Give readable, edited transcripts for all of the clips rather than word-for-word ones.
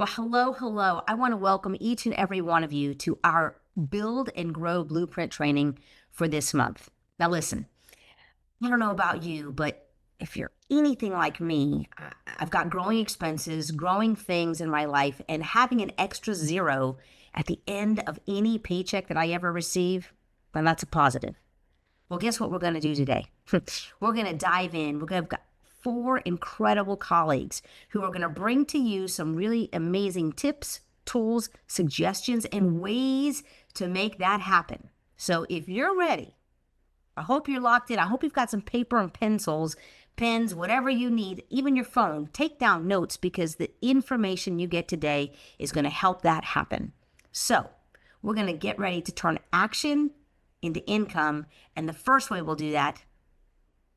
Well, hello, hello. I want to welcome each and every one of you to our Build and Grow Blueprint training for this month. Now, listen, I don't know about you, but if you're anything like me, I've got growing expenses, growing things in my life, and having an extra zero at the end of any paycheck that I ever receive, then that's a positive. Well, guess what we're going to do today? We're going to dive in. We've got four incredible colleagues who are going to bring to you some really amazing tips, tools, suggestions, and ways to make that happen. So if you're ready, I hope you're locked in. I hope you've got some paper and pencils, pens, whatever you need, even your phone. Take down notes because the information you get today is going to help that happen. So we're going to get ready to turn action into income. And the first way we'll do that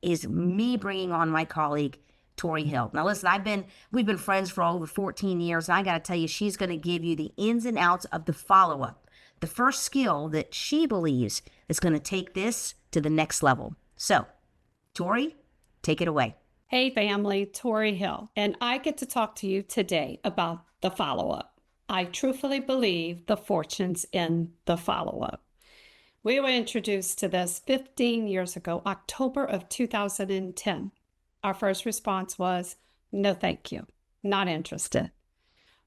is me bringing on my colleague, Tori Hill. Now listen, we've been friends for over 14 years, and I got to tell you, she's going to give you the ins and outs of the follow-up, the first skill that she believes is going to take this to the next level. So, Tori, take it away. Hey family, Tori Hill, and I get to talk to you today about the follow-up. I truthfully believe the fortune's in the follow-up. We were introduced to this 15 years ago, October of 2010. Our first response was, no thank you, not interested.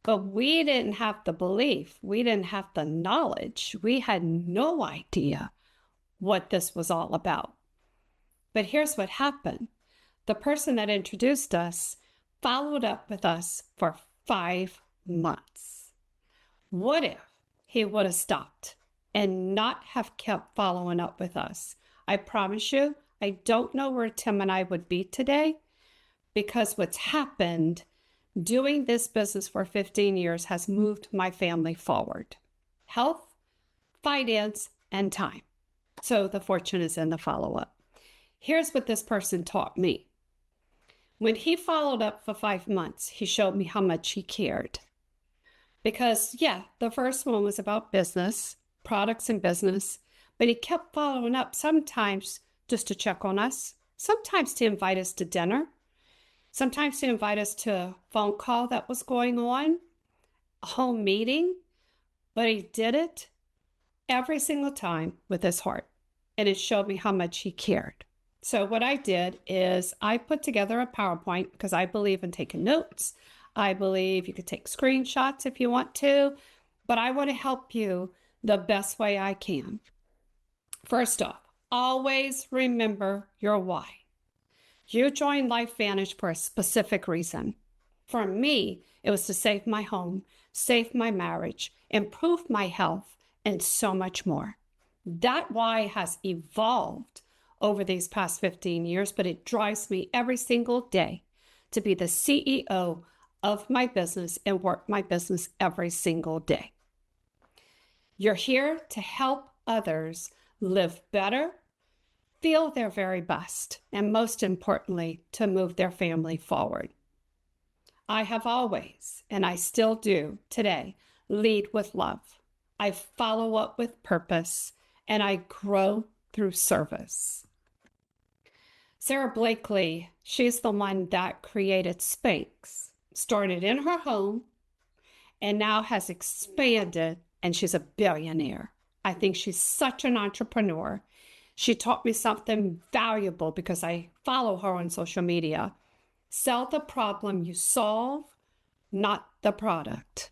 But we didn't have the belief, we didn't have the knowledge, we had no idea what this was all about. But here's what happened. The person that introduced us followed up with us for 5 months. What if he would have stopped and not have kept following up with us? I promise you, I don't know where Tim and I would be today, because what's happened doing this business for 15 years has moved my family forward. Health, finance, and time. So the fortune is in the follow-up. Here's what this person taught me. When he followed up for 5 months, he showed me how much he cared. Because yeah, the first one was about business, products and business, but he kept following up, sometimes just to check on us, sometimes to invite us to dinner, sometimes to invite us to a phone call that was going on, a home meeting, but he did it every single time with his heart, and it showed me how much he cared. So what I did is I put together a PowerPoint because I believe in taking notes. I believe you could take screenshots if you want to, but I want to help you the best way I can. First off, always remember your why. You joined LifeVantage for a specific reason. For me, it was to save my home, save my marriage, improve my health, and so much more. That why has evolved over these past 15 years, but it drives me every single day to be the CEO of my business and work my business every single day. You're here to help others live better, feel their very best, and most importantly, to move their family forward. I have always, and I still do today, lead with love. I follow up with purpose, and I grow through service. Sara Blakely, she's the one that created Spanx, started in her home, and now has expanded, and she's a billionaire. I think she's such an entrepreneur. She taught me something valuable because I follow her on social media. Sell the problem you solve, not the product.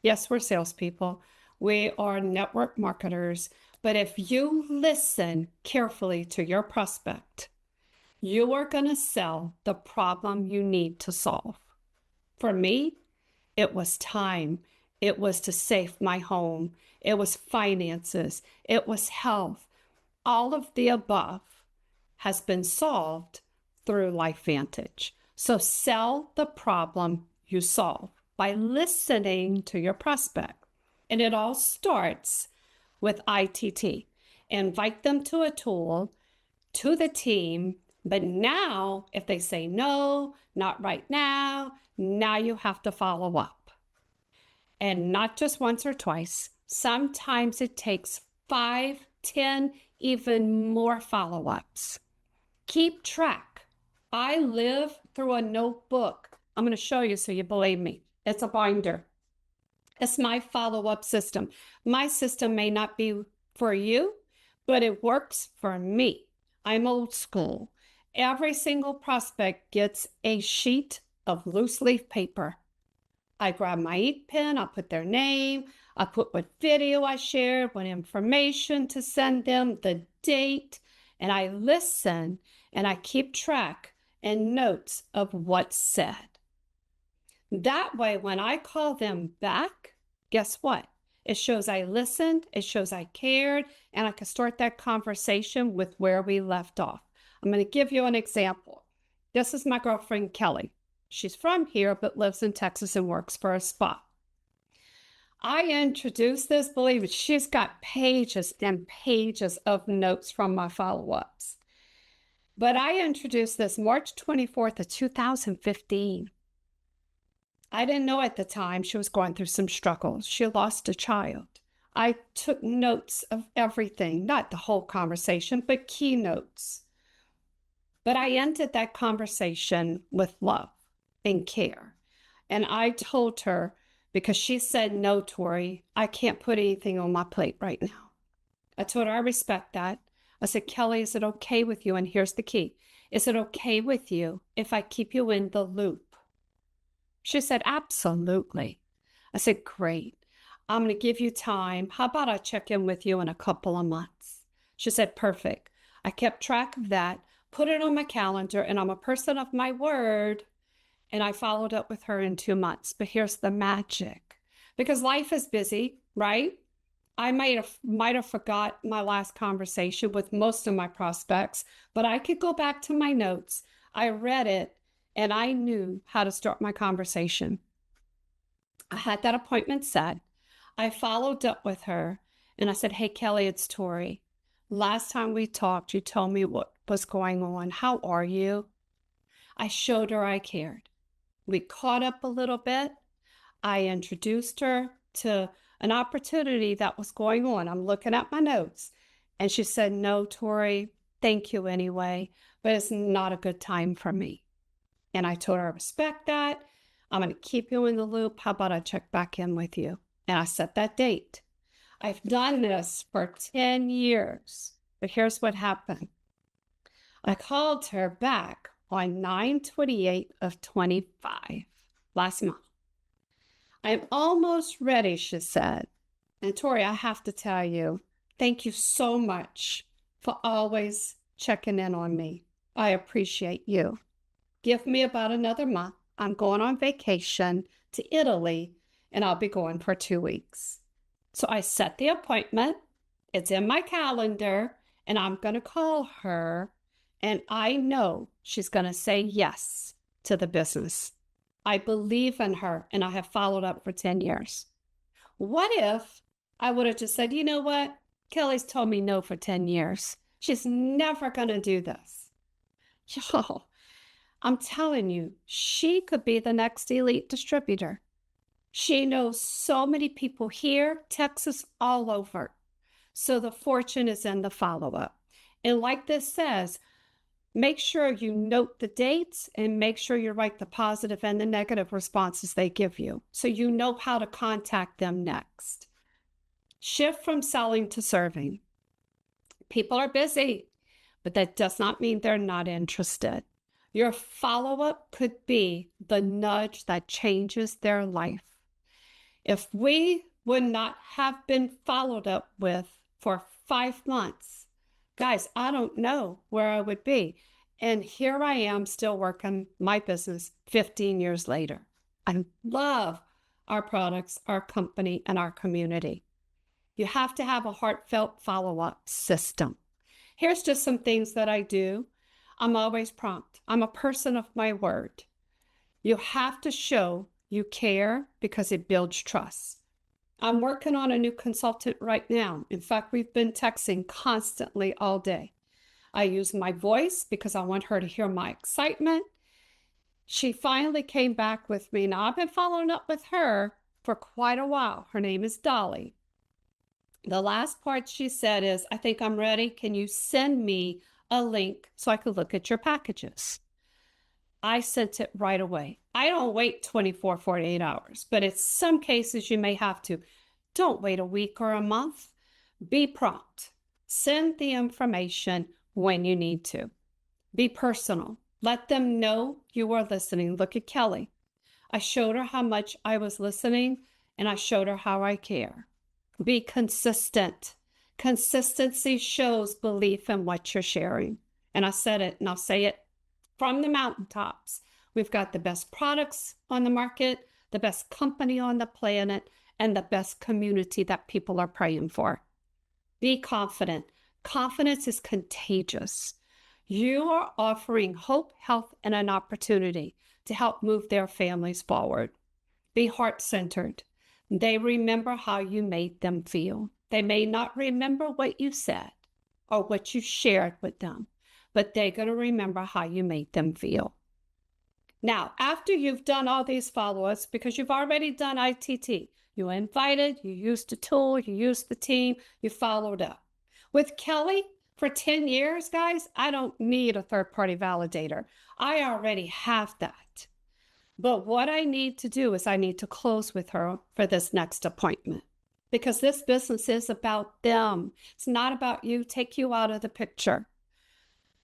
Yes, we're salespeople. We are network marketers. But if you listen carefully to your prospect, you are going to sell the problem you need to solve. For me, it was time. It was to save my home. It was finances. It was health. All of the above has been solved through LifeVantage. So sell the problem you solve by listening to your prospect. And it all starts with ITT. Invite them to a tool, to the team, but now if they say no, not right now, now you have to follow up. And not just once or twice. Sometimes it takes 5, 10, even more follow-ups. Keep track. I live through a notebook. I'm going to show you so you believe me. It's a binder. It's my follow-up system. My system may not be for you, but it works for me. I'm old school. Every single prospect gets a sheet of loose leaf paper. I grab my ink pen, I put their name, I put what video I shared, what information to send them, the date, and I listen and I keep track and notes of what's said. That way, when I call them back, guess what? It shows I listened, it shows I cared, and I can start that conversation with where we left off. I'm going to give you an example. This is my girlfriend, Kelly. She's from here, but lives in Texas and works for a spa. I introduced this, believe it, she's got pages and pages of notes from my follow-ups. But I introduced this March 24th of 2015. I didn't know at the time she was going through some struggles. She lost a child. I took notes of everything, not the whole conversation, but key notes. But I ended that conversation with love and care. And I told her, because she said, no, Tori, I can't put anything on my plate right now. I told her I respect that. I said, Kelly, is it okay with you? And here's the key. Is it okay with you if I keep you in the loop? She said, absolutely. I said, great. I'm going to give you time. How about I check in with you in a couple of months? She said, perfect. I kept track of that, put it on my calendar, and I'm a person of my word. And I followed up with her in 2 months. But here's the magic. Because life is busy, right? I might have forgot my last conversation with most of my prospects, but I could go back to my notes. I read it, and I knew how to start my conversation. I had that appointment set. I followed up with her, and I said, hey, Kelly, it's Tori. Last time we talked, you told me what was going on. How are you? I showed her I cared. We caught up a little bit. I introduced her to an opportunity that was going on. I'm looking at my notes. And she said, no, Tori, thank you anyway, but it's not a good time for me. And I told her I respect that. I'm going to keep you in the loop. How about I check back in with you? And I set that date. I've done this for 10 years, but here's what happened. I called her back on 9/28 of 25 last month. I'm almost ready, she said. And Tori, I have to tell you, thank you so much for always checking in on me. I appreciate you. Give me about another month. I'm going on vacation to Italy, and I'll be going for 2 weeks. So I set the appointment. It's in my calendar, and I'm going to call her, and I know she's going to say yes to the business. I believe in her, and I have followed up for 10 years. What if I would have just said, you know what? Kelly's told me no for 10 years. She's never going to do this. Yo, I'm telling you, she could be the next elite distributor. She knows so many people here, Texas, all over. So the fortune is in the follow-up. And like this says, make sure you note the dates and make sure you write the positive and the negative responses they give you so you know how to contact them next. Shift from selling to serving. People are busy, but that does not mean they're not interested. Your follow-up could be the nudge that changes their life. If we would not have been followed up with for 5 months, guys, I don't know where I would be. And here I am still working my business 15 years later. I love our products, our company, and our community. You have to have a heartfelt follow-up system. Here's just some things that I do. I'm always prompt. I'm a person of my word. You have to show you care because it builds trust. I'm working on a new consultant right now. In fact, we've been texting constantly all day. I use my voice because I want her to hear my excitement. She finally came back with me. Now, I've been following up with her for quite a while. Her name is Dolly. The last part she said is, I think I'm ready. Can you send me a link so I could look at your packages? I sent it right away. I don't wait 24, 48 hours, but in some cases you may have to. Don't wait a week or a month. Be prompt. Send the information when you need to. Be personal. Let them know you are listening. Look at Kelly. I showed her how much I was listening, and I showed her how I care. Be consistent. Consistency shows belief in what you're sharing. And I said it, and I'll say it from the mountaintops. We've got the best products on the market, the best company on the planet, and the best community that people are praying for. Be confident. Confidence is contagious. You are offering hope, health, and an opportunity to help move their families forward. Be heart-centered. They remember how you made them feel. They may not remember what you said or what you shared with them, but they're going to remember how you made them feel. Now, after you've done all these follow-ups, because you've already done ITT, you invited, you used the tool, you used the team, you followed up. With Kelly, for 10 years, guys, I don't need a third-party validator. I already have that. But what I need to do is I need to close with her for this next appointment, because this business is about them. It's not about you. Take you out of the picture.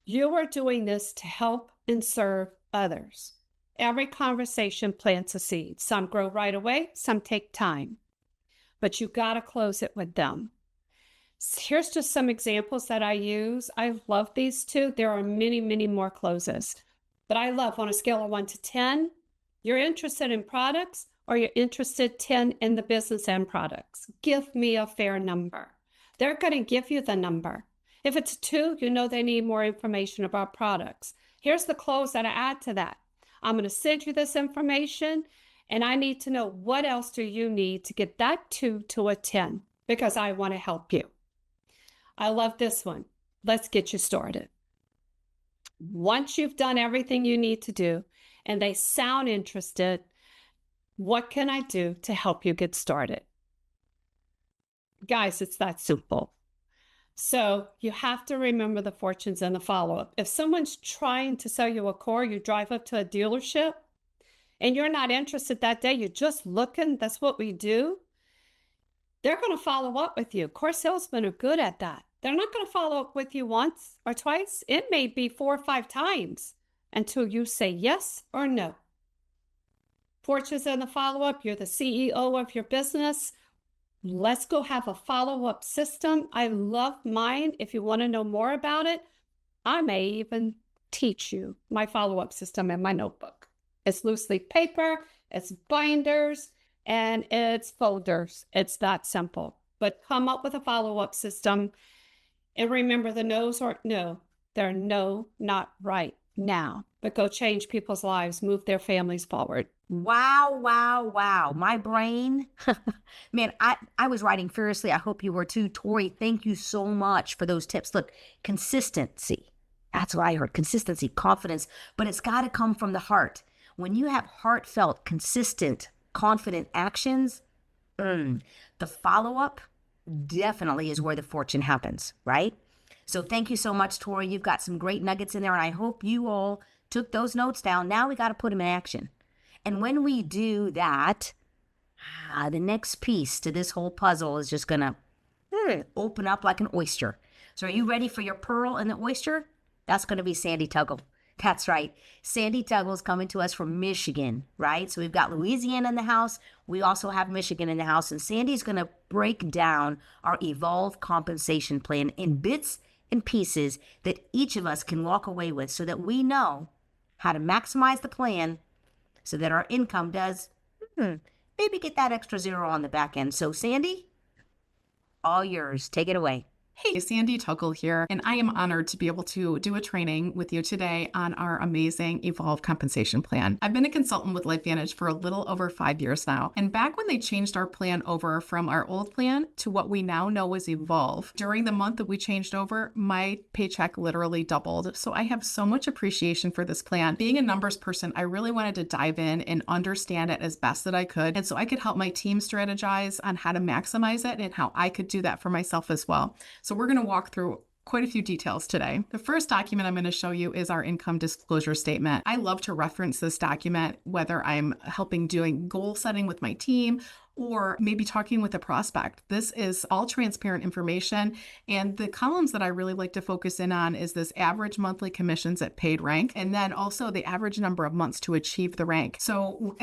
You are doing this to help and serve others. Every conversation plants a seed. Some grow right away, some take time. But you got to close it with them. Here's just some examples that I use. I love these two. There are many, many more closes. But I love, on a scale of 1 to 10, you're interested in products or you're interested 10 in the business and products. Give me a fair number. They're going to give you the number. If it's 2, you know they need more information about products. Here's the close that I add to that. I'm going to send you this information, and I need to know what else do you need to get that 2 to a 10, because I want to help you. I love this one. Let's get you started. Once you've done everything you need to do and they sound interested, what can I do to help you get started? Guys, it's that simple. So you have to remember the fortunes and the follow-up. If someone's trying to sell you a car, you drive up to a dealership and you're not interested that day, you're just looking, that's what we do. They're going to follow up with you. Car salesmen are good at that. They're not going to follow up with you once or twice. It may be 4 or 5 times until you say yes or no. Fortunes in the follow-up, you're the CEO of your business. Let's go have a follow-up system. I love mine. If you want to know more about it, I may even teach you my follow-up system in my notebook. It's loose leaf paper, it's binders, and it's folders. It's that simple. But come up with a follow-up system. And remember, the no's aren't no. They're no, not right now. But go change people's lives, move their families forward. Wow, wow, wow. My brain, man, I was writing furiously. I hope you were too. Tori, thank you so much for those tips. Look, consistency. That's what I heard. Consistency, confidence, but it's got to come from the heart. When you have heartfelt, consistent, confident actions, the follow-up definitely is where the fortune happens, right? So thank you so much, Tori. You've got some great nuggets in there, and I hope you all took those notes down. Now we got to put them in action. And when we do that, the next piece to this whole puzzle is just going to open up like an oyster. So are you ready for your pearl in the oyster? That's going to be Sandy Tuggle. That's right. Sandy Tuggle's coming to us from Michigan, right? So we've got Louisiana in the house. We also have Michigan in the house. And Sandy's going to break down our Evolve compensation plan in bits and pieces that each of us can walk away with so that we know how to maximize the plan so that our income does maybe get that extra zero on the back end. So Sandy, all yours. Take it away. Hey, Sandy Tuggle here, and I am honored to be able to do a training with you today on our amazing Evolve compensation plan. I've been a consultant with LifeVantage for a little over 5 years now, and back when they changed our plan over from our old plan to what we now know as Evolve, during the month that we changed over, my paycheck literally doubled. So I have so much appreciation for this plan. Being a numbers person, I really wanted to dive in and understand it as best that I could, and so I could help my team strategize on how to maximize it and how I could do that for myself as well. So we're going to walk through quite a few details today. The first document I'm going to show you is our income disclosure statement. I love to reference this document, whether I'm helping doing goal setting with my team or maybe talking with a prospect. This is all transparent information. And the columns that I really like to focus in on is this average monthly commissions at paid rank, and then also the average number of months to achieve the rank. So,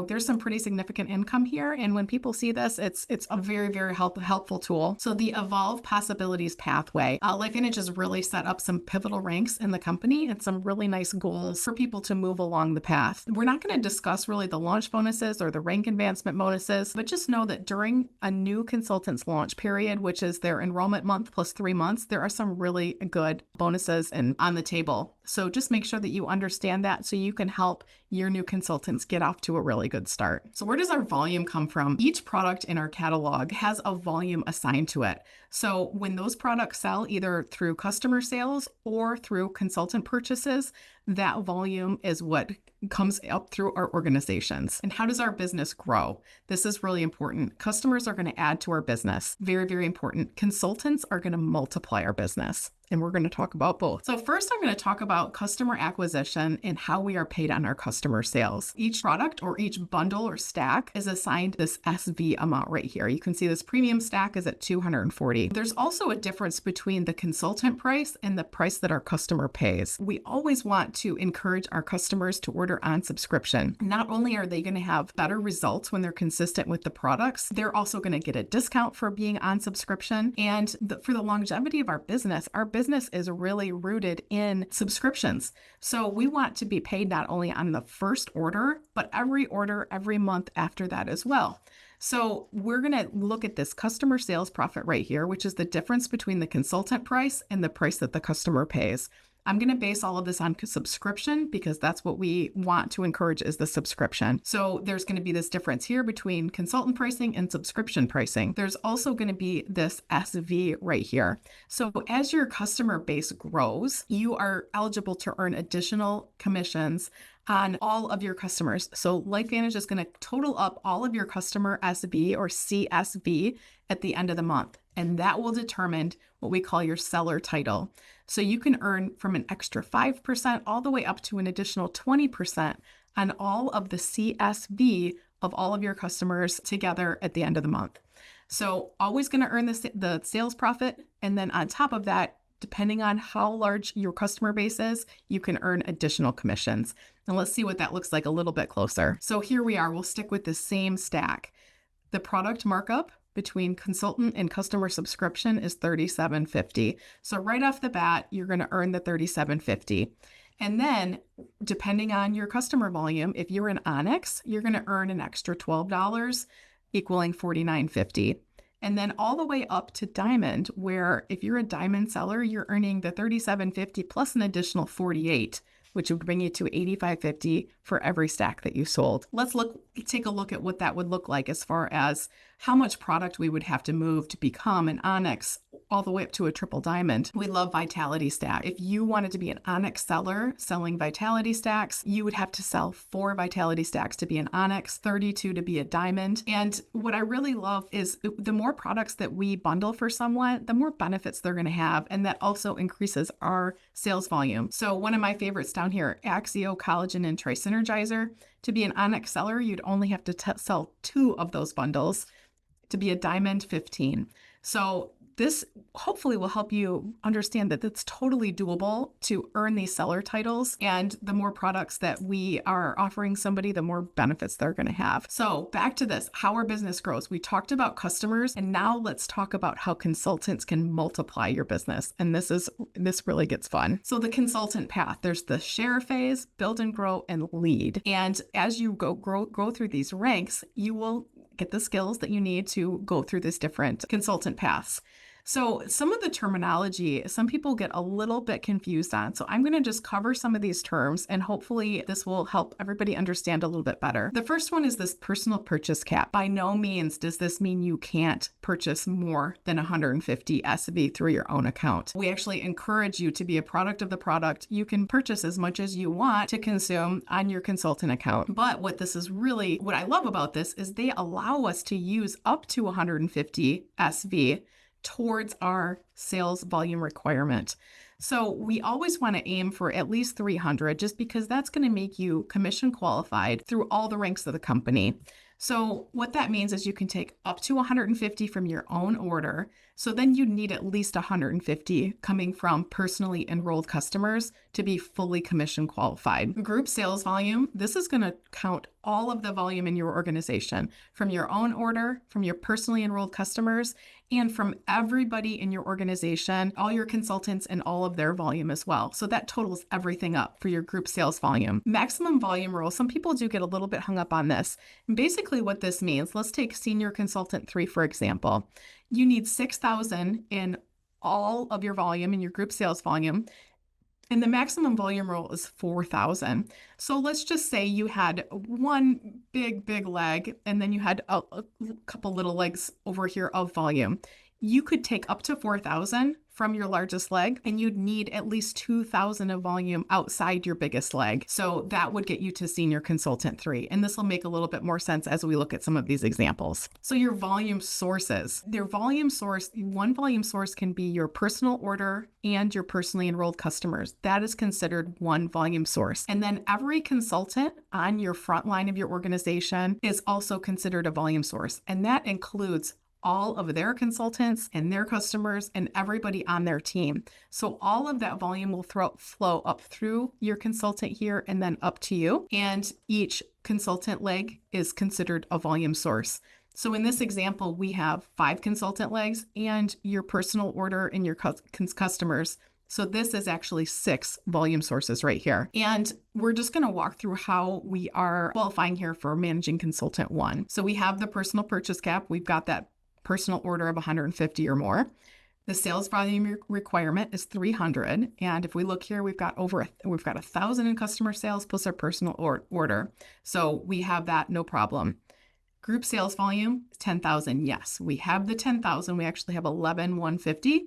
there's some pretty significant income here. And when people see this, it's a very, very helpful tool. So the Evolve Possibilities Pathway, LifeVantage has really set up some pivotal ranks in the company and some really nice goals for people to move along the path. We're not going to discuss really the launch bonuses or the rank advancement bonuses, but just know that during a new consultant's launch period, which is their enrollment month plus 3 months, there are some really good bonuses and on the table. So just make sure that you understand that so you can help your new consultants get off to a really good start. So where does our volume come from? Each product in our catalog has a volume assigned to it. So when those products sell either through customer sales or through consultant purchases, that volume is what comes up through our organizations. And how does our business grow? This is really important. Customers are going to add to our business. Very, very important. Consultants are going to multiply our business. And we're going to talk about both. So first, I'm going to talk about customer acquisition and how we are paid on our customer sales. Each product or each bundle or stack is assigned this SV amount right here. You can see this premium stack is at $240. There's also a difference between the consultant price and the price that our customer pays. We always want to encourage our customers to order on subscription. Not only are they going to have better results when they're consistent with the products, they're also going to get a discount for being on subscription. And for the longevity of our business is really rooted in subscriptions. So we want to be paid not only on the first order, but every order every month after that as well. So we're going to look at this customer sales profit right here, which is the difference between the consultant price and the price that the customer pays. I'm going to base all of this on subscription because that's what we want to encourage is the subscription. So there's going to be this difference here between consultant pricing and subscription pricing. There's also going to be this SV right here. So as your customer base grows, you are eligible to earn additional commissions on all of your customers. So LifeVantage is going to total up all of your customer SB or CSV at the end of the month. And that will determine what we call your seller title. So you can earn from an extra 5% all the way up to an additional 20% on all of the CSV of all of your customers together at the end of the month. So always going to earn the sales profit. And then on top of that, depending on how large your customer base is, you can earn additional commissions. And let's see what that looks like a little bit closer. So here we are. We'll stick with the same stack. The product markup between consultant and customer subscription is $37.50. So right off the bat, you're going to earn the $37.50. And then depending on your customer volume, if you're in Onyx, you're going to earn an extra $12, equaling $49.50. And then all the way up to Diamond, where if you're a Diamond seller, you're earning the $37.50 plus an additional $48, which would bring you to $85.50 for every stack that you sold. Let's take a look at what that would look like as far as how much product we would have to move to become an Onyx all the way up to a triple diamond. We love Vitality Stack. If you wanted to be an Onyx seller selling Vitality Stacks, you would have to sell 4 Vitality Stacks to be an Onyx, 32 to be a diamond. And what I really love is the more products that we bundle for someone, the more benefits they're going to have. And that also increases our sales volume. So one of my favorites down here, Axio Collagen and Trisynergizer. To be an Onyx seller, you'd only have to sell 2 of those bundles. To be a diamond, 15. So this hopefully will help you understand that it's totally doable to earn these seller titles. And the more products that we are offering somebody, the more benefits they're going to have. So back to this, how our business grows. We talked about customers, and now let's talk about how consultants can multiply your business. And this really gets fun. So the consultant path, there's the share phase, build and grow, and lead. And as you grow through these ranks, you will get the skills that you need to go through these different consultant paths. So some of the terminology, some people get a little bit confused on. So I'm going to just cover some of these terms, and hopefully this will help everybody understand a little bit better. The first one is this personal purchase cap. By no means does this mean you can't purchase more than 150 SV through your own account. We actually encourage you to be a product of the product. You can purchase as much as you want to consume on your consultant account. But what I love about this is they allow us to use up to 150 SV towards our sales volume requirement. So we always want to aim for at least 300 just because that's going to make you commission qualified through all the ranks of the company. So what that means is you can take up to 150 from your own order. So then you need at least 150 coming from personally enrolled customers to be fully commission qualified. Group sales volume, this is going to count all of the volume in your organization from your own order, from your personally enrolled customers, and from everybody in your organization, all your consultants and all of their volume as well. So that totals everything up for your group sales volume. Maximum volume rule, some people do get a little bit hung up on this. And basically what this means, let's take senior consultant 3, for example. You need 6,000 in all of your volume, in your group sales volume. And the maximum volume rule is 4,000. So let's just say you had one big leg, and then you had a couple little legs over here of volume. You could take up to 4,000 from your largest leg, and you'd need at least 2,000 of volume outside your biggest leg. So that would get you to senior consultant 3. And this will make a little bit more sense as we look at some of these examples. So your volume sources, their volume source, one volume source can be your personal order and your personally enrolled customers. That is considered one volume source. And then every consultant on your front line of your organization is also considered a volume source. And that includes all of their consultants and their customers and everybody on their team. So all of that volume will flow up through your consultant here and then up to you. And each consultant leg is considered a volume source. So in this example, we have 5 consultant legs and your personal order and your customers. So this is actually 6 volume sources right here. And we're just going to walk through how we are qualifying here for managing consultant 1. So we have the personal purchase cap. We've got that personal order of 150 or more. The sales volume requirement is 300. And if we look here, we've got 1,000 in customer sales plus our personal order. So we have that, no problem. Group sales volume is 10,000. Yes, we have the 10,000. We actually have 11,150.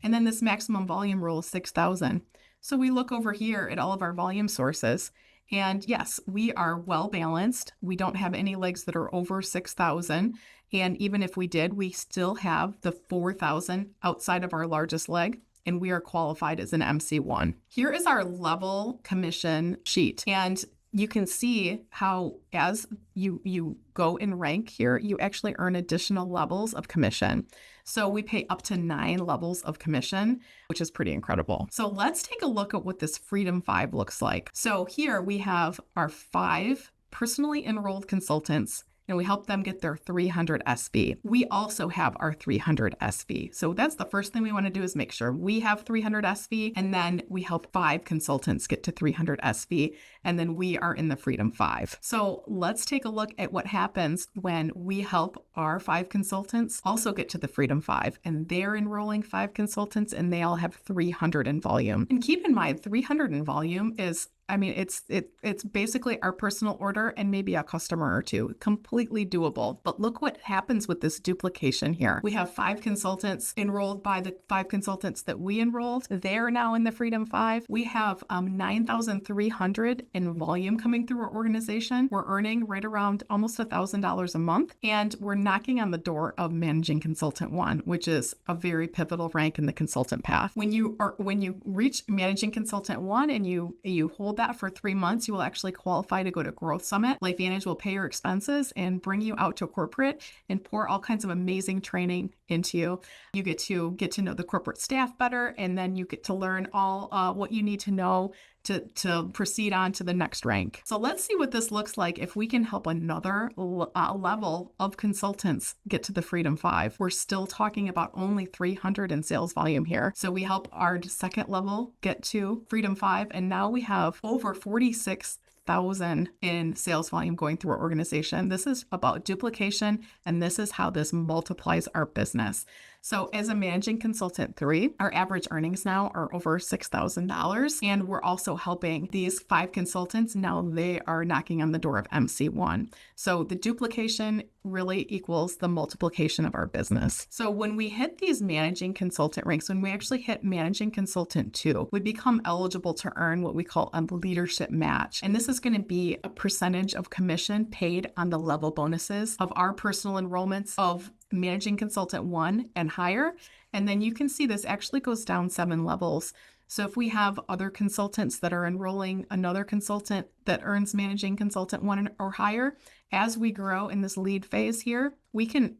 And then this maximum volume rule is 6,000. So we look over here at all of our volume sources. And yes, we are well balanced. We don't have any legs that are over 6,000. And even if we did, we still have the 4,000 outside of our largest leg, and we are qualified as an MC1. Here is our level commission sheet. And you can see how as you go in rank here, you actually earn additional levels of commission. So we pay up to 9 levels of commission, which is pretty incredible. So let's take a look at what this Freedom 5 looks like. So here we have our 5 personally enrolled consultants, and we help them get their 300 SV. We also have our 300 SV. So that's the first thing we want to do is make sure we have 300 SV, and then we help 5 consultants get to 300 SV, and then we are in the Freedom 5. So let's take a look at what happens when we help our 5 consultants also get to the Freedom 5, and they're enrolling 5 consultants, and they all have 300 in volume. And keep in mind, 300 in volume is it's basically our personal order and maybe a customer or 2. Completely doable. But look what happens with this duplication here. We have 5 consultants enrolled by the 5 consultants that we enrolled. They're now in the Freedom 5. We have 9,300 in volume coming through our organization. We're earning right around almost $1,000 a month. And we're knocking on the door of managing consultant 1, which is a very pivotal rank in the consultant path. When you reach managing consultant 1 and you hold that for 3 months, you will actually qualify to go to Growth Summit. LifeVantage will pay your expenses and bring you out to corporate and pour all kinds of amazing training into you. You get to know the corporate staff better, and then you get to learn all what you need to know to proceed on to the next rank. So let's see what this looks like if we can help another level of consultants get to the Freedom 5. We're still talking about only 300 in sales volume here. So we help our second level get to Freedom 5, and now we have over 46,000 in sales volume going through our organization. This is about duplication, and this is how this multiplies our business. So as a managing consultant 3, our average earnings now are over $6,000. And we're also helping these 5 consultants. Now they are knocking on the door of MC1. So the duplication really equals the multiplication of our business. So when we hit these managing consultant ranks, when we actually hit managing consultant 2, we become eligible to earn what we call a leadership match. And this is going to be a percentage of commission paid on the level bonuses of our personal enrollments of Managing Consultant 1 and higher. And then you can see this actually goes down 7 levels. So if we have other consultants that are enrolling another consultant that earns Managing Consultant 1 or higher, as we grow in this lead phase here, we can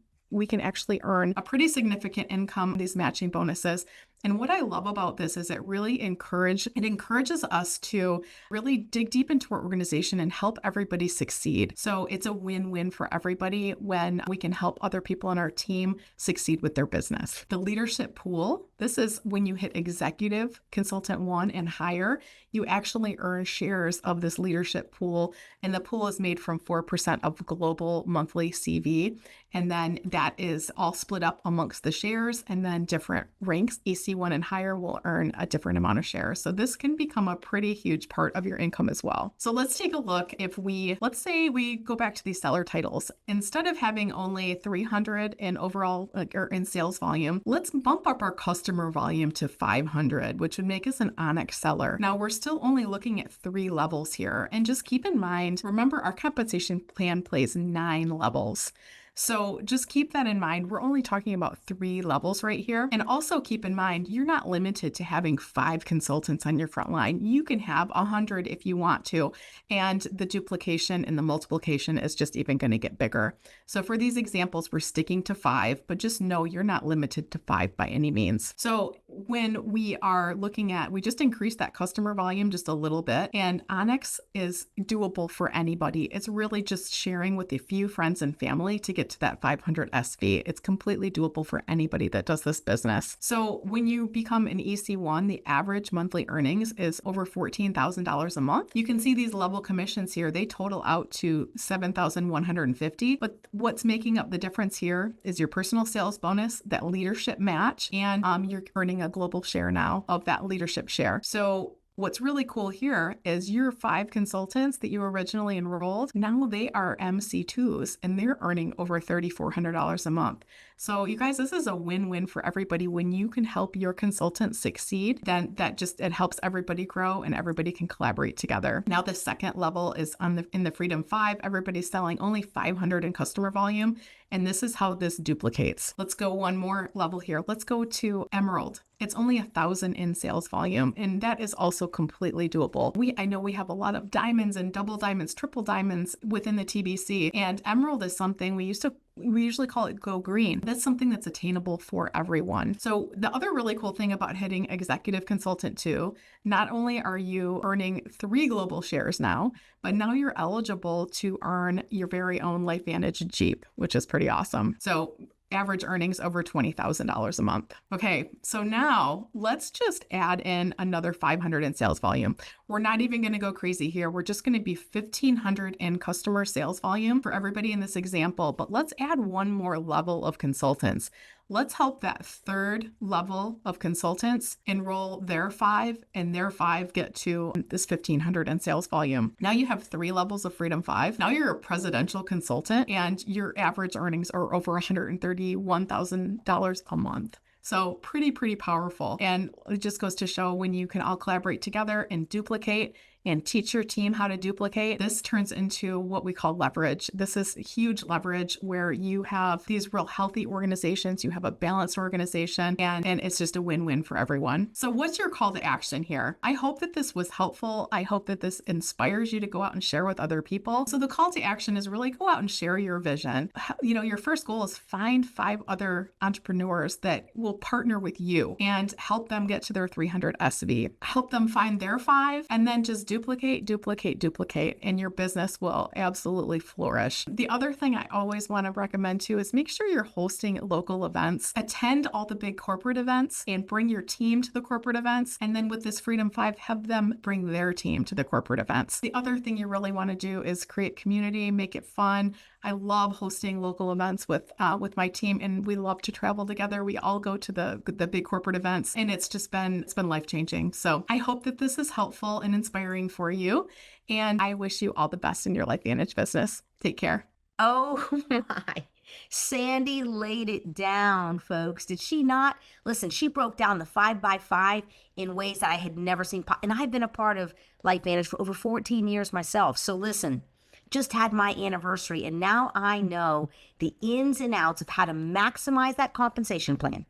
actually earn a pretty significant income, these matching bonuses. And what I love about this is it encourages us to really dig deep into our organization and help everybody succeed. So it's a win-win for everybody when we can help other people on our team succeed with their business. The leadership pool, this is when you hit Executive Consultant 1 and higher, you actually earn shares of this leadership pool. And the pool is made from 4% of global monthly CV. And then that is all split up amongst the shares, and then different ranks, EC1 and higher, will earn a different amount of shares. So this can become a pretty huge part of your income as well. So let's take a look. Let's say we go back to these seller titles. Instead of having only 300 in overall or in sales volume, let's bump up our customer volume to 500, which would make us an Onyx seller. Now we're still only looking at 3 levels here. And just keep in mind, remember our compensation plan plays 9 levels. So just keep that in mind. We're only talking about 3 levels right here. And also keep in mind, you're not limited to having 5 consultants on your front line. You can have 100 if you want to. And the duplication and the multiplication is just even going to get bigger. So for these examples, we're sticking to 5, but just know you're not limited to 5 by any means. So when we are looking at, we just increased that customer volume just a little bit, and Onyx is doable for anybody. It's really just sharing with a few friends and family to get to that 500 SV. It's completely doable for anybody that does this business. So when you become an EC1, the average monthly earnings is over $14,000 a month. You can see these level commissions here. They total out to $7,150. But what's making up the difference here is your personal sales bonus, that leadership match, and you're earning a global share now of that leadership share. So what's really cool here is your 5 consultants that you originally enrolled, now they are MC2s and they're earning over $3,400 a month. So you guys, this is a win-win for everybody. When you can help your consultants succeed, then it helps everybody grow and everybody can collaborate together. Now the second level is in the Freedom 5, everybody's selling only 500 in customer volume. And this is how this duplicates. Let's go one more level here. Let's go to Emerald. It's only 1,000 in sales volume, and that is also completely doable. I know we have a lot of diamonds and double diamonds, triple diamonds within the TBC, and Emerald is something we usually call it Go Green. That's something that's attainable for everyone. So the other really cool thing about hitting Executive Consultant 2, not only are you earning 3 global shares now, but now you're eligible to earn your very own LifeVantage Jeep, which is pretty awesome. So average earnings over $20,000 a month. Okay, so now let's just add in another 500 in sales volume. We're not even going to go crazy here. We're just going to be 1,500 in customer sales volume for everybody in this example, but let's add one more level of consultants. Let's help that 3rd level of consultants enroll their 5 and their 5 get to this 1,500 in sales volume. Now you have 3 levels of Freedom 5. Now you're a presidential consultant and your average earnings are over $131,000 a month. So pretty powerful. And it just goes to show when you can all collaborate together and duplicate and teach your team how to duplicate, this turns into what we call leverage. This is huge leverage where you have these real healthy organizations, you have a balanced organization, and it's just a win-win for everyone. So what's your call to action here? I hope that this was helpful. I hope that this inspires you to go out and share with other people. So the call to action is really go out and share your vision. Your first goal is find 5 other entrepreneurs that will partner with you and help them get to their 300 SV. Help them find their 5 and then just duplicate, and your business will absolutely flourish. The other thing I always want to recommend too is make sure you're hosting local events. Attend all the big corporate events and bring your team to the corporate events. And then with this Freedom 5, have them bring their team to the corporate events. The other thing you really want to do is create community, make it fun. I love hosting local events with my team, and we love to travel together. We all go to the big corporate events, and it's been life-changing. So I hope that this is helpful and inspiring for you, and I wish you all the best in your LifeVantage business. Take care. Oh my. Sandy laid it down, folks. Did she not? Listen, she broke down the 5x5 in ways that I had never seen. And I've been a part of LifeVantage for over 14 years myself. So listen, just had my anniversary, and now I know the ins and outs of how to maximize that compensation plan,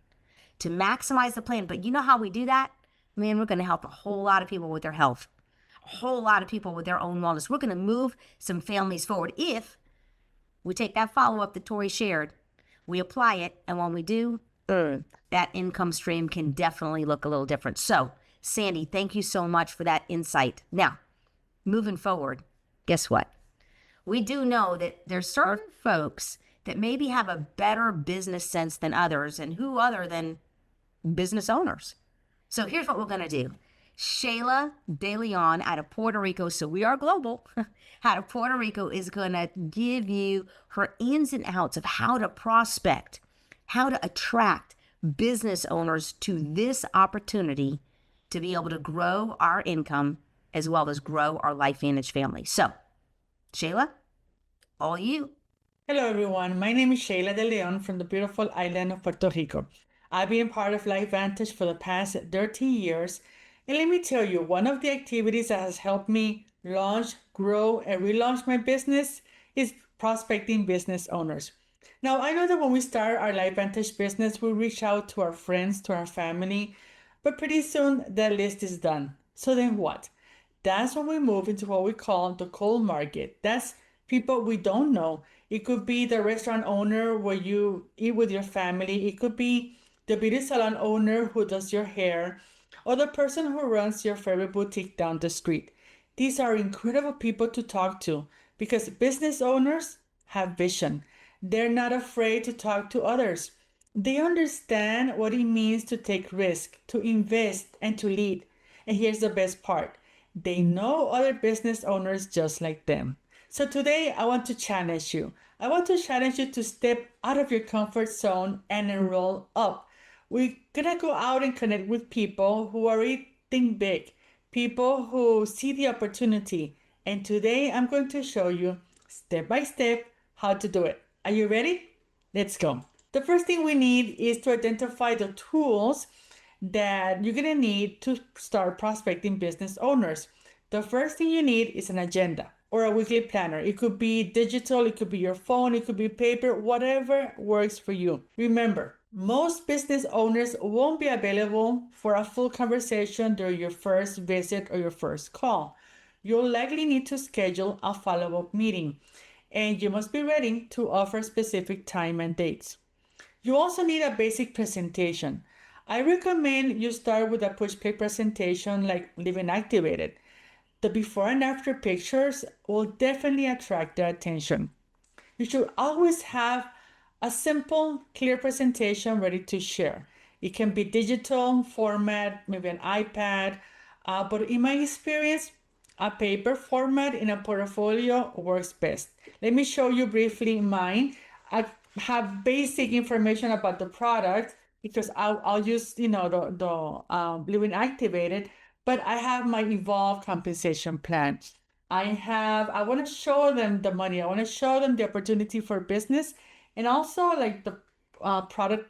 to maximize the plan. But you know how we do that? Man, we're going to help a whole lot of people with their health, a whole lot of people with their own wellness. We're going to move some families forward if we take that follow-up that Tori shared, we apply it, and when we do, that income stream can definitely look a little different. So, Sandy, thank you so much for that insight. Now, moving forward, guess what? We do know that there's certain folks that maybe have a better business sense than others, and who other than business owners. So here's what we're going to do. Shayla De Leon out of Puerto Rico, so we are global, out of Puerto Rico, is going to give you her ins and outs of how to prospect, how to attract business owners to this opportunity to be able to grow our income as well as grow our LifeVantage family. So, Shayla, all you. Hello, everyone. My name is Shayla De Leon from the beautiful island of Puerto Rico. I've been part of LifeVantage for the past 13 years. And let me tell you, one of the activities that has helped me launch, grow, and relaunch my business is prospecting business owners. Now, I know that when we start our LifeVantage business, we reach out to our friends, to our family, but pretty soon that list is done. So then what? That's when we move into what we call the cold market. That's people we don't know. It could be the restaurant owner where you eat with your family. It could be the beauty salon owner who does your hair, or the person who runs your favorite boutique down the street. These are incredible people to talk to because business owners have vision. They're not afraid to talk to others. They understand what it means to take risk, to invest, and to lead. And here's the best part. They know other business owners just like them. So today I want to challenge you. I want to challenge you to step out of your comfort zone and enroll up. We're gonna go out and connect with people who already think big, people who see the opportunity. And today I'm going to show you step by step how to do it. Are you ready? Let's go. The first thing we need is to identify the tools that you're gonna need to start prospecting business owners. The first thing you need is an agenda or a weekly planner. It could be digital, it could be your phone, it could be paper, whatever works for you. Remember, most business owners won't be available for a full conversation during your first visit or your first call. You'll likely need to schedule a follow-up meeting, and you must be ready to offer specific time and dates. You also need a basic presentation. I recommend you start with a push-click presentation like Living Activated. The before and after pictures will definitely attract their attention. You should always have a simple, clear presentation ready to share. It can be digital format, maybe an iPad, but in my experience, a paper format in a portfolio works best. Let me show you briefly mine. I have basic information about the product because I'll use, the Living Activated, but I have my Evolve compensation plan. I want to show them the money. I want to show them the opportunity for business, and also like the product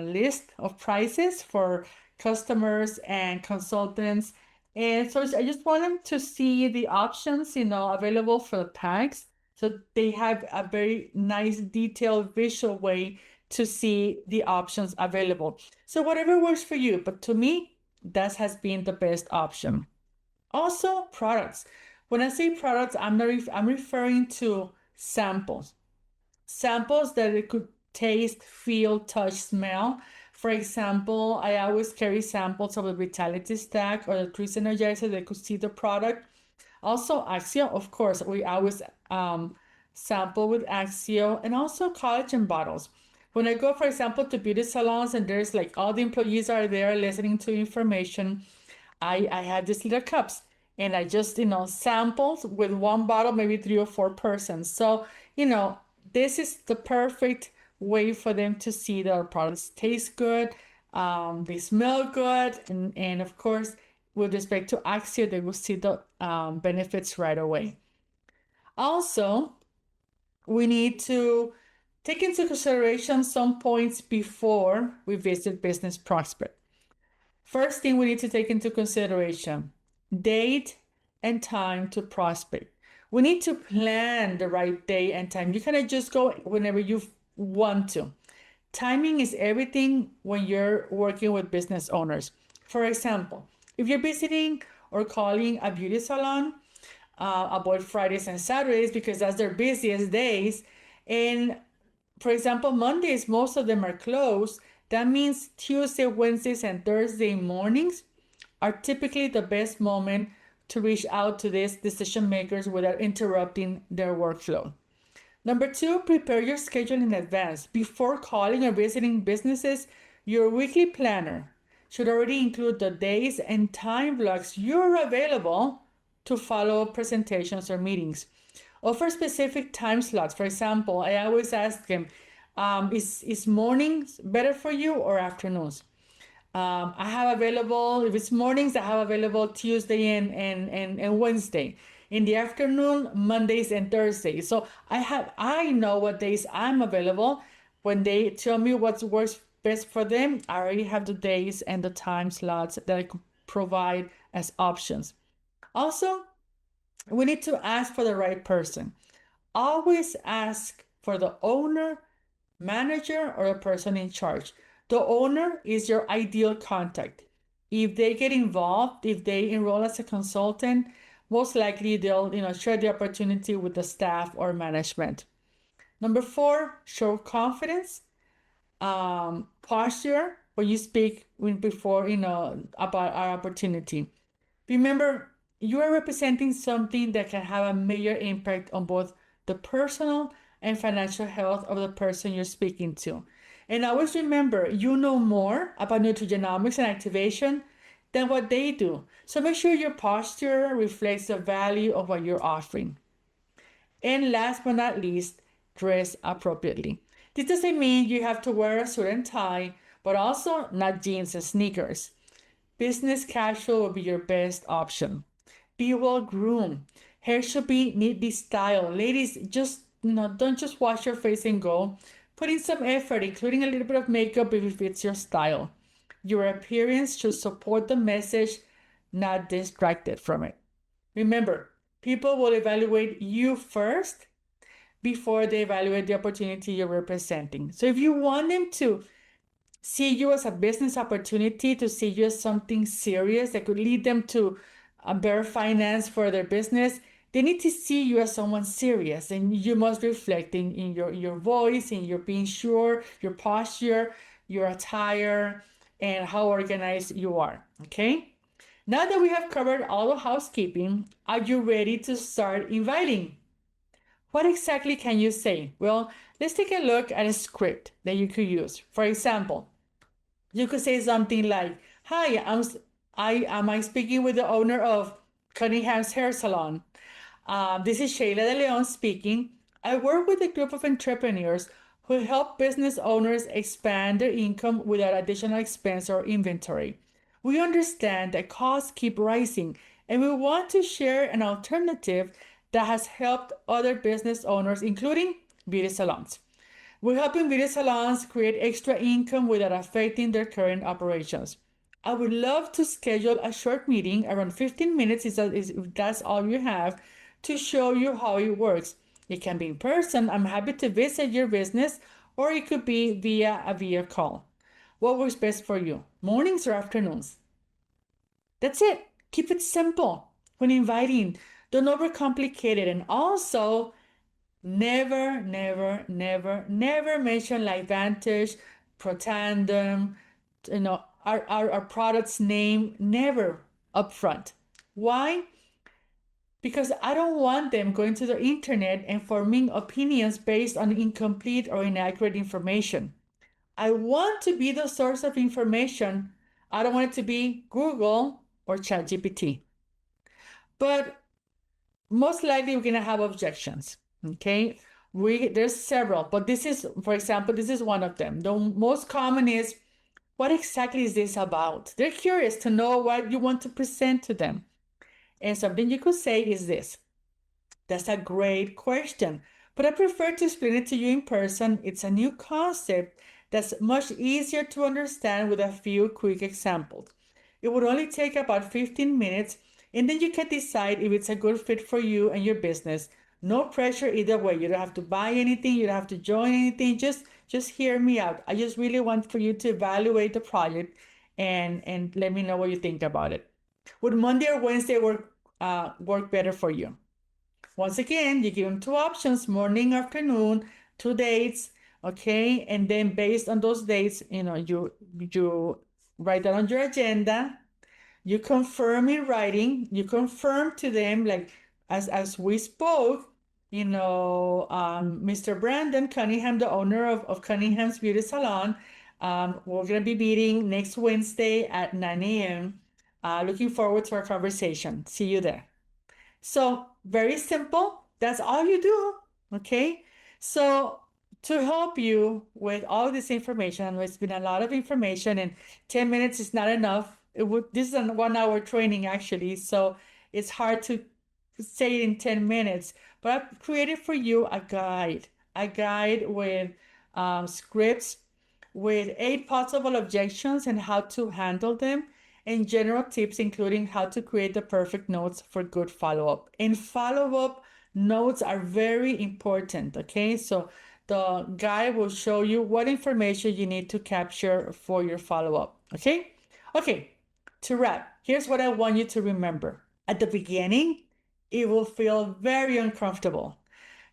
list of prices for customers and consultants. And so I just want them to see the options, available for the tags. So they have a very nice, detailed, visual way to see the options available. So whatever works for you, but to me, that has been the best option. Also, products. When I say products, I'm referring to samples. Samples that it could taste, feel, touch, smell. For example, I always carry samples of the Vitality Stack or the Twist Energizer that could see the product. Also, Axio, of course, we always sample with Axio, and also collagen bottles. When I go, for example, to beauty salons and there's like all the employees are there listening to information, I have these little cups and I just, samples with one bottle, maybe 3 or 4 persons. So, this is the perfect way for them to see that our products taste good, they smell good, and of course, with respect to Axio, they will see the benefits right away. Also, we need to take into consideration some points before we visit business prospect. First thing we need to take into consideration, date and time to prospect. We need to plan the right day and time. You cannot just go whenever you want to. Timing is everything when you're working with business owners. For example, if you're visiting or calling a beauty salon, avoid Fridays and Saturdays because that's their busiest days. And for example, Mondays, most of them are closed. That means Tuesday, Wednesdays, and Thursday mornings are typically the best moment to reach out to these decision makers without interrupting their workflow. Number 2, prepare your schedule in advance. Before calling or visiting businesses, your weekly planner should already include the days and time blocks you're available to follow presentations or meetings. Offer specific time slots. For example, I always ask them, is mornings better for you or afternoons? I have available, if it's mornings, I have available Tuesday and Wednesday. In the afternoon, Mondays and Thursdays. So I know what days I'm available. When they tell me what works best for them, I already have the days and the time slots that I could provide as options. Also, we need to ask for the right person. Always ask for the owner, manager, or a person in charge. The owner is your ideal contact. If they get involved, if they enroll as a consultant, most likely they'll share the opportunity with the staff or management. Number 4, show confidence, posture when you speak before about our opportunity. Remember, you are representing something that can have a major impact on both the personal and financial health of the person you're speaking to. And always remember, you know more about nutrigenomics and activation than what they do. So make sure your posture reflects the value of what you're offering. And last but not least, dress appropriately. This doesn't mean you have to wear a suit and tie, but also not jeans and sneakers. Business casual will be your best option. Be well groomed. Hair should be neatly styled. Ladies, don't just wash your face and go. Put in some effort, including a little bit of makeup if it fits your style. Your appearance should support the message, not distract it from it. Remember, people will evaluate you first before they evaluate the opportunity you're representing. So if you want them to see you as a business opportunity, to see you as something serious that could lead them to better finance for their business, they need to see you as someone serious, and you must reflect in your voice, in your being sure, your posture, your attire, and how organized you are, okay? Now that we have covered all the housekeeping, are you ready to start inviting? What exactly can you say? Well, let's take a look at a script that you could use. For example, you could say something like, "Hi, am I speaking with the owner of Cunningham's Hair Salon? This is Sheila De Leon speaking. I work with a group of entrepreneurs who help business owners expand their income without additional expense or inventory. We understand that costs keep rising, and we want to share an alternative that has helped other business owners, including beauty salons. We're helping beauty salons create extra income without affecting their current operations. I would love to schedule a short meeting around 15 minutes if that's all you have, to show you how it works. It can be in person. I'm happy to visit your business, or it could be via a video call. What works best for you, mornings or afternoons?" That's it. Keep it simple when inviting. Don't overcomplicate it. And also, never mention LifeVantage, Protandim, our product's name, never upfront. Why? Because I don't want them going to the internet and forming opinions based on incomplete or inaccurate information. I want to be the source of information. I don't want it to be Google or ChatGPT. But most likely we're going to have objections, okay? There's several, but this is, for example, this is one of them. The most common is, what exactly is this about? They're curious to know what you want to present to them. And something you could say is this: "That's a great question, but I prefer to explain it to you in person. It's a new concept that's much easier to understand with a few quick examples. It would only take about 15 minutes. And then you can decide if it's a good fit for you and your business. No pressure either way. You don't have to buy anything. You don't have to join anything. Just hear me out. I just really want for you to evaluate the project and let me know what you think about it. Would Monday or Wednesday work better for you? Once again, you give them two options, morning, afternoon, 2 dates, okay? And then based on those dates, you write that on your agenda. You confirm in writing. You confirm to them, like as we spoke, Mr. Brandon Cunningham, the owner of Cunningham's Beauty Salon, we're going to be meeting next Wednesday at 9 a.m. Looking forward to our conversation. See you there. So very simple. That's all you do. Okay. So to help you with all this information, I know it's been a lot of information and 10 minutes is not enough. This is a 1 hour training actually. So it's hard to say it in 10 minutes, but I've created for you a guide with scripts with 8 possible objections and how to handle them, and general tips, including how to create the perfect notes for good follow-up. And follow-up notes are very important, okay? So the guide will show you what information you need to capture for your follow-up, okay? Okay, to wrap, here's what I want you to remember. At the beginning, it will feel very uncomfortable.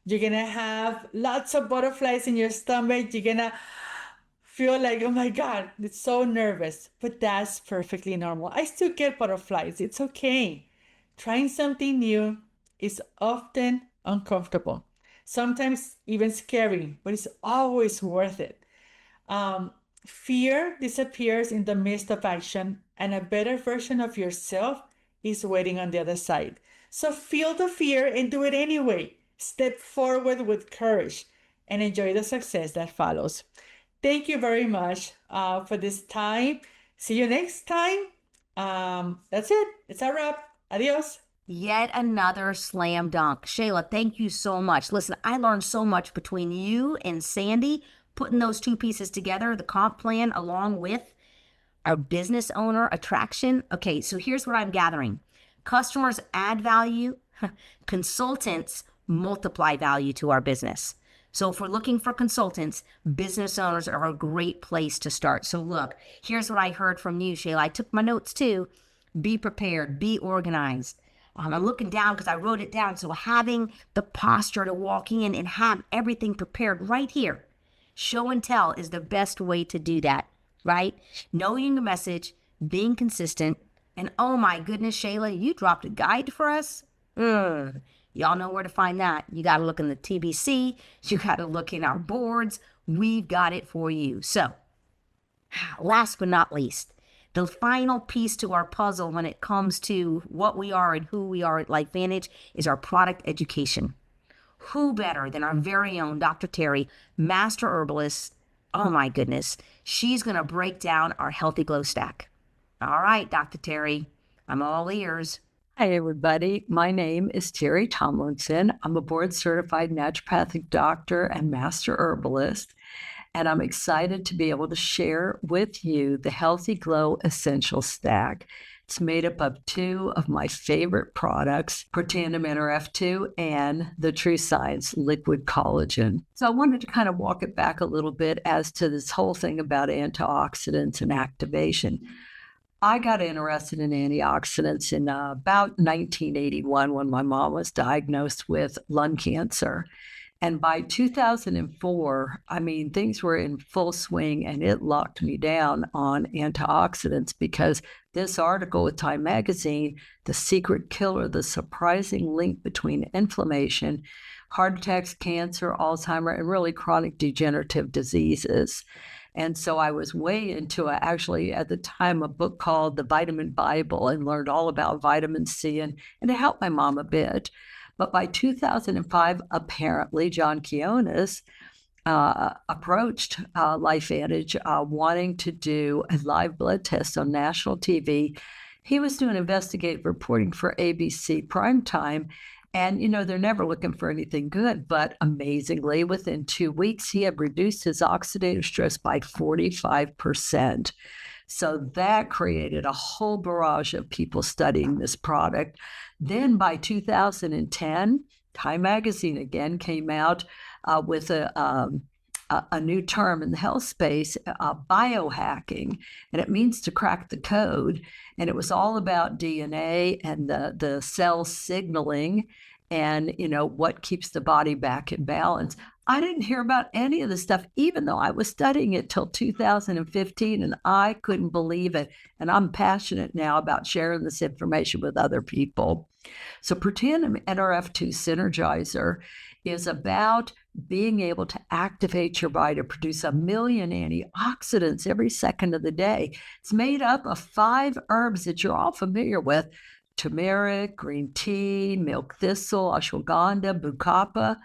You're gonna have lots of butterflies in your stomach. You're gonna feel like, oh my God, it's so nervous, but that's perfectly normal. I still get butterflies. It's okay. Trying something new is often uncomfortable, sometimes even scary, but it's always worth it. Fear disappears in the midst of action, and a better version of yourself is waiting on the other side. So feel the fear and do it anyway. Step forward with courage and enjoy the success that follows. Thank you very much for this time. See you next time. That's it. It's a wrap. Adios. Yet another slam dunk. Shayla, thank you so much. Listen, I learned so much between you and Sandy, putting those two pieces together, the comp plan along with our business owner attraction. Okay, so here's what I'm gathering. Customers add value. Consultants multiply value to our business. So if we're looking for consultants, business owners are a great place to start. So look, here's what I heard from you, Shayla. I took my notes too. Be prepared, be organized. I'm looking down because I wrote it down. So having the posture to walk in and have everything prepared right here. Show and tell is the best way to do that, right? Knowing the message, being consistent, and oh my goodness, Shayla, you dropped a guide for us? Y'all know where to find that. You got to look in the TBC. You got to look in our boards. We've got it for you. So, last but not least, the final piece to our puzzle when it comes to what we are and who we are at LifeVantage is our product education. Who better than our very own Dr. Terry, master herbalist? Oh my goodness. She's going to break down our Healthy Glow Stack. All right, Dr. Terry, I'm all ears. Hi, everybody. My name is Terry Tomlinson. I'm a board-certified naturopathic doctor and master herbalist, and I'm excited to be able to share with you the Healthy Glow Essential Stack. It's made up of 2 of my favorite products, Protandim NRF2 and the True Science Liquid Collagen. So I wanted to kind of walk it back a little bit as to this whole thing about antioxidants and activation. I got interested in antioxidants in about 1981 when my mom was diagnosed with lung cancer. And by 2004, I mean, things were in full swing, and it locked me down on antioxidants because this article with Time Magazine, The Secret Killer, the surprising link between inflammation, heart attacks, cancer, Alzheimer, and really chronic degenerative diseases. And so I was way into actually at the time a book called The Vitamin Bible, and learned all about vitamin C, and it helped my mom a bit. But by 2005, apparently John Kionis approached LifeVantage wanting to do a live blood test on national TV. He was doing investigative reporting for ABC Primetime. And, they're never looking for anything good, but amazingly, within 2 weeks, he had reduced his oxidative stress by 45%. So that created a whole barrage of people studying this product. Then by 2010, Time Magazine again came out with a new term in the health space, biohacking, and it means to crack the code. And it was all about DNA and the cell signaling and, what keeps the body back in balance. I didn't hear about any of this stuff, even though I was studying it till 2015, and I couldn't believe it. And I'm passionate now about sharing this information with other people. So Protandim NRF2 Synergizer is about being able to activate your body to produce 1 million antioxidants every second of the day. It's made up of 5 herbs that you're all familiar with: turmeric, green tea, milk thistle, ashwagandha, bukapa.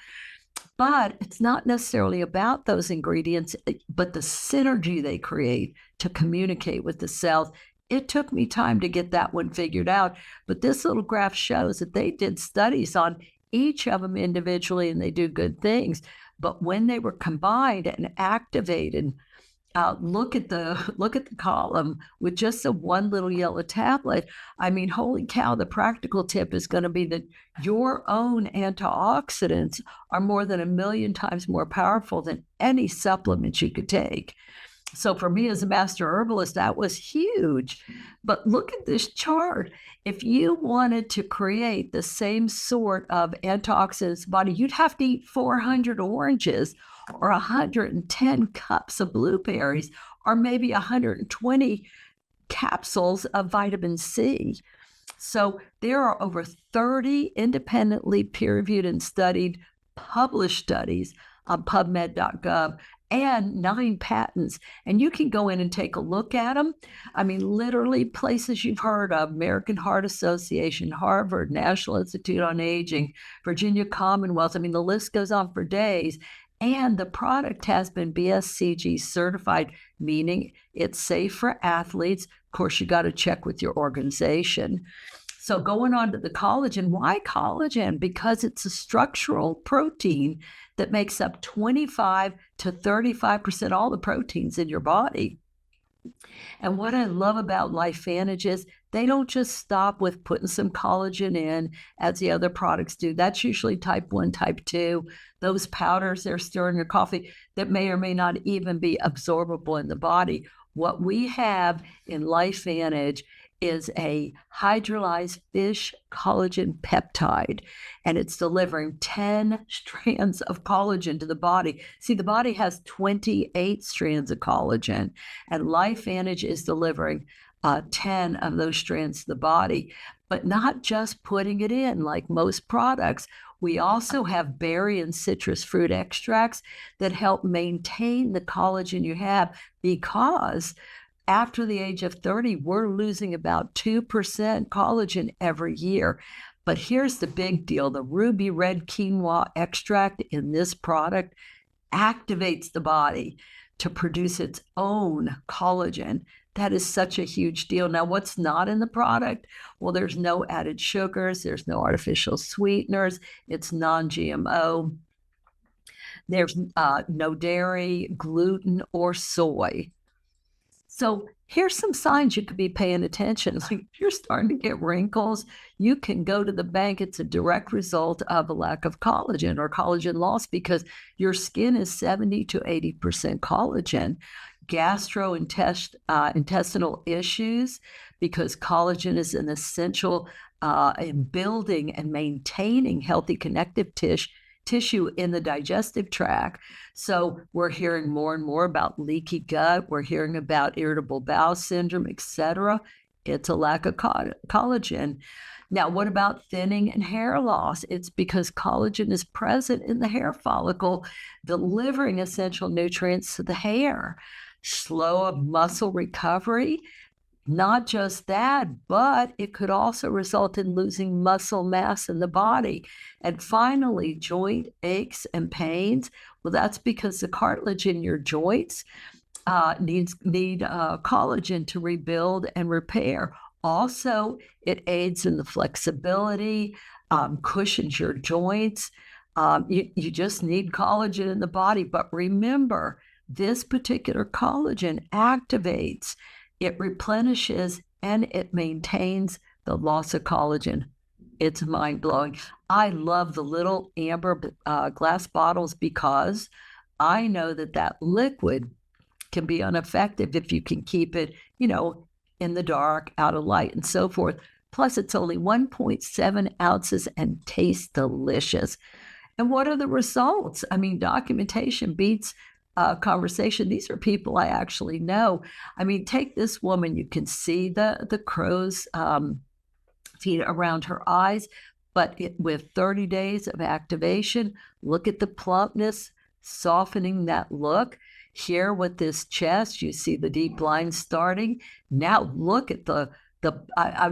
But it's not necessarily about those ingredients, but the synergy they create to communicate with the cells. It took me time to get that one figured out, but this little graph shows that they did studies on each of them individually, and they do good things. But when they were combined and activated, look at the column with just the one little yellow tablet. I mean, holy cow, the practical tip is going to be that your own antioxidants are more than 1 million times more powerful than any supplement you could take. So for me as a master herbalist, that was huge. But look at this chart. If you wanted to create the same sort of antioxidants body, you'd have to eat 400 oranges or 110 cups of blueberries, or maybe 120 capsules of vitamin C. So there are over 30 independently peer-reviewed and studied published studies on PubMed.gov and 9 patents. And you can go in and take a look at them. I mean, literally places you've heard of: American Heart Association, Harvard, National Institute on Aging, Virginia Commonwealth. I mean, the list goes on for days. And the product has been BSCG certified, meaning it's safe for athletes. Of course, you got to check with your organization. So going on to the collagen, why collagen? Because it's a structural protein that makes up 25 to 35% all the proteins in your body. And what I love about LifeVantage is they don't just stop with putting some collagen in as the other products do. That's usually type 1, type 2, those powders they're stirring in your coffee that may or may not even be absorbable in the body. What we have in LifeVantage is a hydrolyzed fish collagen peptide, and it's delivering 10 strands of collagen to the body. See, the body has 28 strands of collagen, and LifeVantage is delivering 10 of those strands to the body, but not just putting it in like most products. We also have berry and citrus fruit extracts that help maintain the collagen you have, because after the age of 30, we're losing about 2% collagen every year. But here's the big deal. The ruby red quinoa extract in this product activates the body to produce its own collagen. That is such a huge deal. Now, what's not in the product? Well, there's no added sugars. There's no artificial sweeteners. It's non-GMO. There's no dairy, gluten, or soy. So here's some signs you could be paying attention. Like, if you're starting to get wrinkles, you can go to the bank. It's a direct result of a lack of collagen or collagen loss, because your skin is 70 to 80% collagen. Gastrointestinal issues, because collagen is an essential in building and maintaining healthy connective tissue in the digestive tract. So we're hearing more and more about leaky gut. We're hearing about irritable bowel syndrome, etc. It's a lack of collagen. Now, what about thinning and hair loss? It's because collagen is present in the hair follicle, delivering essential nutrients to the hair. Slow muscle recovery. Not just that, but it could also result in losing muscle mass in the body. And finally, joint aches and pains. Well, that's because the cartilage in your joints need collagen to rebuild and repair. Also, it aids in the flexibility, cushions your joints. You just need collagen in the body. But remember, this particular collagen activates it replenishes and it maintains the loss of collagen. It's mind-blowing. I love the little amber glass bottles because I know that that liquid can be ineffective if you can keep it, in the dark, out of light, and so forth. Plus, it's only 1.7 ounces and tastes delicious. And what are the results? I mean, documentation beats conversation. These are people I actually know. I mean, take this woman. You can see the crow's feet around her eyes, but with 30 days of activation, look at the plumpness, softening that look. Here with this chest, you see the deep lines starting. Now look at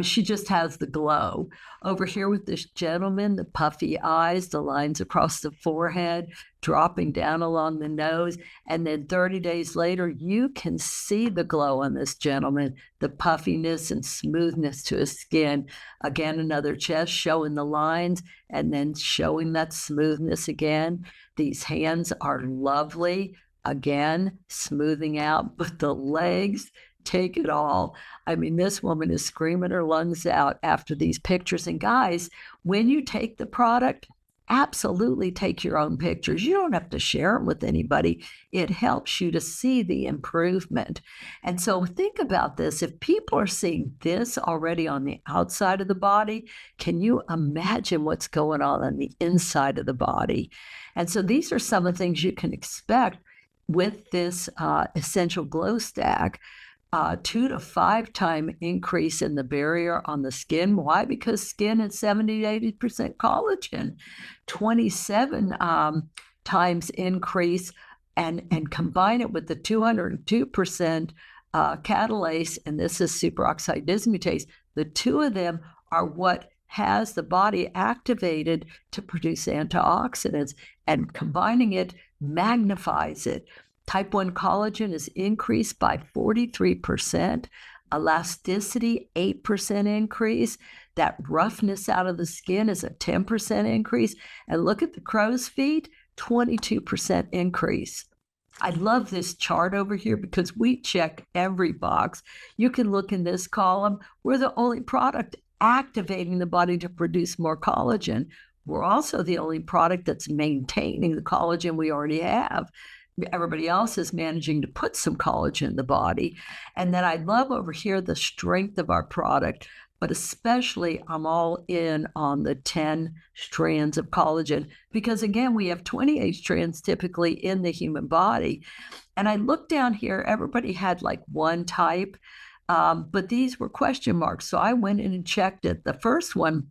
she just has the glow. Over here with this gentleman, the puffy eyes, the lines across the forehead, dropping down along the nose. And then 30 days later, you can see the glow on this gentleman, the puffiness and smoothness to his skin. Again, another chest showing the lines and then showing that smoothness again. These hands are lovely. Again, smoothing out, but the legs, take it all. I mean, this woman is screaming her lungs out after these pictures. And guys, when you take the product, absolutely take your own pictures. You don't have to share them with anybody. It helps you to see the improvement. And so think about this. If people are seeing this already on the outside of the body, can you imagine what's going on the inside of the body? And so these are some of the things you can expect with this Essential Glow Stack. 2 to 5 time increase in the barrier on the skin. Why? Because skin is 70 to 80% collagen. 27 times increase and combine it with the 202% catalase, and this is superoxide dismutase. The two of them are what has the body activated to produce antioxidants, and combining it magnifies it. Type 1 collagen is increased by 43%, elasticity 8% increase. That roughness out of the skin is a 10% increase. And look at the crow's feet, 22% increase. I love this chart over here because we check every box. You can look in this column. We're the only product activating the body to produce more collagen. We're also the only product that's maintaining the collagen we already have. Everybody else is managing to put some collagen in the body. And then I love over here the strength of our product, but especially I'm all in on the 10 strands of collagen because, again, we have 28 strands typically in the human body. And I looked down here, everybody had like one type, but these were question marks. So I went in and checked it. The first one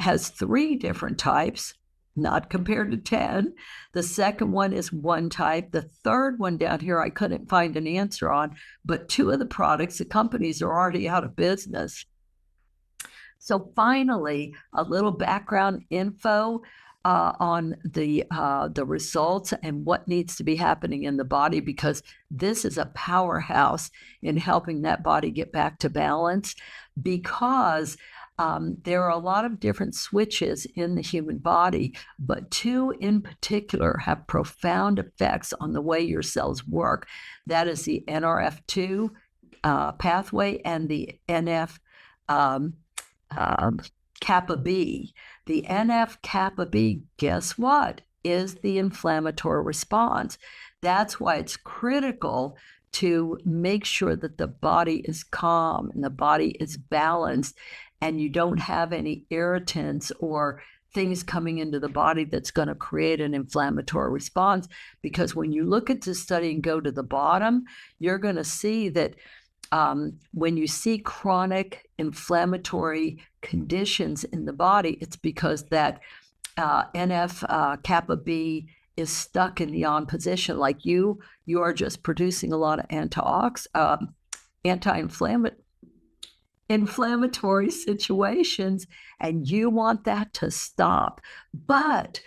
has 3 different types, not compared to 10. The second one is one type. The third one down here, I couldn't find an answer on, but 2 of the products, the companies are already out of business. So finally, a little background info on the results and what needs to be happening in the body, because this is a powerhouse in helping that body get back to balance, because there are a lot of different switches in the human body, but 2 in particular have profound effects on the way your cells work. That is the NRF2 pathway and the NF kappa B. The NF kappa B, guess what, is the inflammatory response. That's why it's critical to make sure that the body is calm and the body is balanced, and you don't have any irritants or things coming into the body that's going to create an inflammatory response. Because when you look at this study and go to the bottom, you're going to see that when you see chronic inflammatory conditions in the body, it's because that NF kappa B is stuck in the on position. Like you are just producing a lot of anti-inflammatory situations, and you want that to stop. But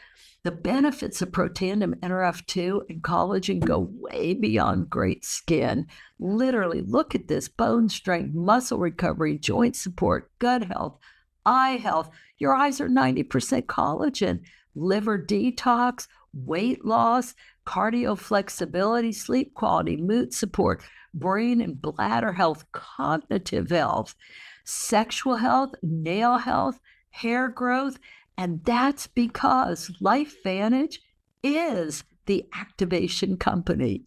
the benefits of Protandim Nrf2 and collagen go way beyond great skin. Literally, look at this: bone strength, muscle recovery, joint support, gut health, eye health. Your eyes are 90% collagen, liver detox, weight loss, cardio flexibility, sleep quality, mood support, brain and bladder health, cognitive health, sexual health, nail health, hair growth. And that's because LifeVantage is the activation company.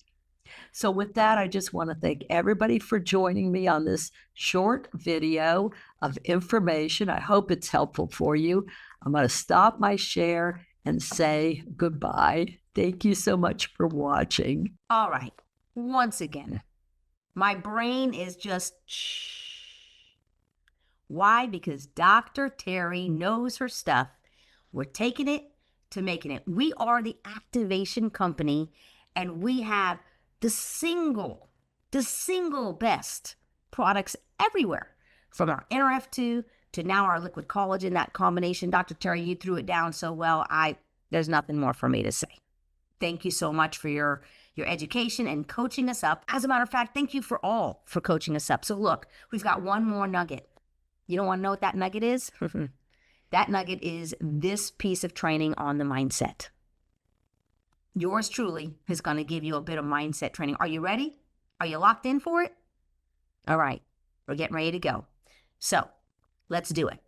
So with that, I just want to thank everybody for joining me on this short video of information. I hope it's helpful for you. I'm going to stop my share and say goodbye. Thank you so much for watching. All right. Once again, my brain is just Why? Because Dr. Terry knows her stuff. We're taking it to making it. We are the activation company, and we have the single best products everywhere, from our NRF2 to now our liquid collagen, that combination. Dr. Terry, you threw it down so well. There's nothing more for me to say. Thank you so much for your education and coaching us up. As a matter of fact, thank you for coaching us up. So look, we've got one more nugget. You don't want to know what that nugget is? That nugget is this piece of training on the mindset. Yours truly is going to give you a bit of mindset training. Are you ready? Are you locked in for it? All right, we're getting ready to go. So let's do it.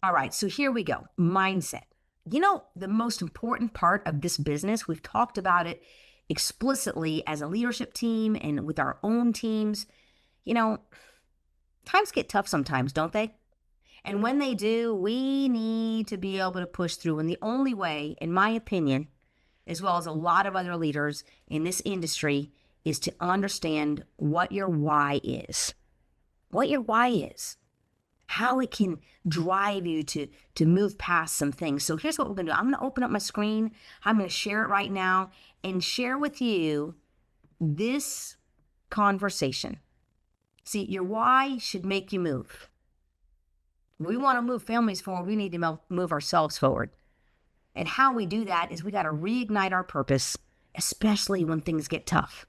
All right, so here we go. Mindset. You know, the most important part of this business, we've talked about it explicitly as a leadership team and with our own teams. You know, times get tough sometimes, don't they? And when they do, we need to be able to push through. And the only way, in my opinion, as well as a lot of other leaders in this industry, is to understand what your why is. What your why is. How it can drive you to move past some things. So here's what we're going to do. I'm going to open up my screen. I'm going to share it right now and share with you this conversation. See, your why should make you move. We want to move families forward. We need to move ourselves forward. And how we do that is we got to reignite our purpose, especially when things get tough.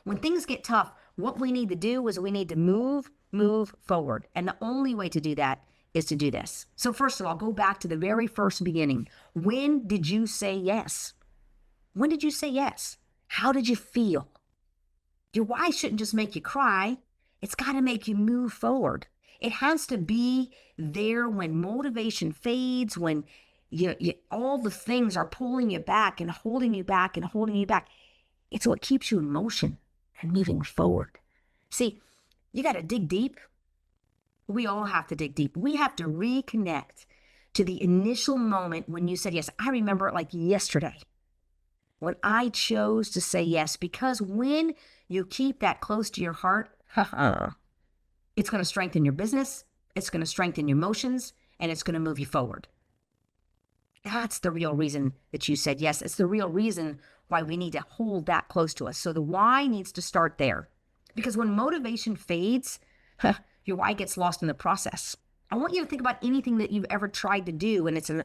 When things get tough, what we need to do is we need to move forward. And the only way to do that is to do this. So first of all, go back to the very first beginning. When did you say yes? When did you say yes? How did you feel? Your why shouldn't just make you cry. It's got to make you move forward. It has to be there when motivation fades, when all the things are pulling you back and holding you back and holding you back. It's what keeps you in motion and moving forward. See, you got to dig deep. We all have to dig deep. We have to reconnect to the initial moment when you said yes. I remember it like yesterday when I chose to say yes, because when you keep that close to your heart, it's going to strengthen your business, it's going to strengthen your emotions, and it's going to move you forward. That's the real reason that you said yes. It's the real reason why we need to hold that close to us. So the why needs to start there. Because when motivation fades, your why gets lost in the process. I want you to think about anything that you've ever tried to do, and it's a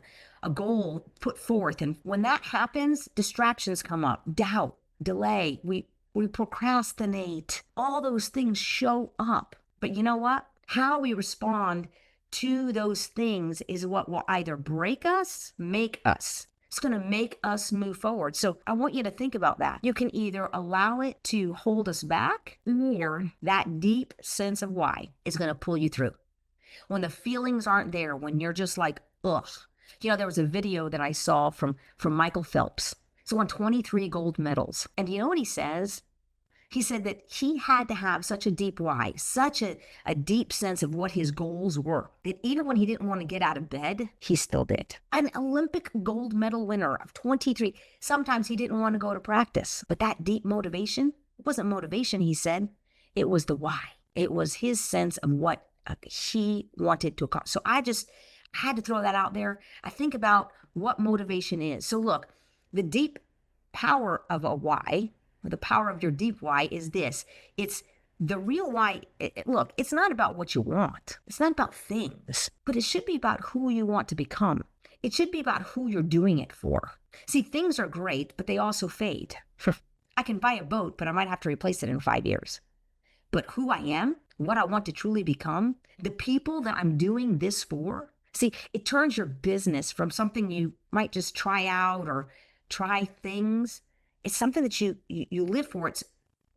goal put forth. And when that happens, distractions come up, doubt, delay, we procrastinate. All those things show up. But you know what? How we respond to those things is what will either break us, make us. It's going to make us move forward. So I want you to think about that. You can either allow it to hold us back, or that deep sense of why is going to pull you through. When the feelings aren't there, when you're just like, ugh. You know, there was a video that I saw from Michael Phelps. He won 23 gold medals. And you know what he says? He said that he had to have such a deep why, such a deep sense of what his goals were, that even when he didn't want to get out of bed, he still did. An Olympic gold medal winner of 23, sometimes he didn't want to go to practice. But that deep motivation, it wasn't motivation, he said. It was the why. It was his sense of what he wanted to accomplish. So I had to throw that out there. I think about what motivation is. So look, the deep power of a why, the power of your deep why is this. It's the real why. Look, it's not about what you want. It's not about things, but it should be about who you want to become. It should be about who you're doing it for. See, things are great, but they also fade. I can buy a boat, but I might have to replace it in 5 years. But who I am, what I want to truly become, the people that I'm doing this for, see, it turns your business from something you might just try out or try things. It's something that you live for. It's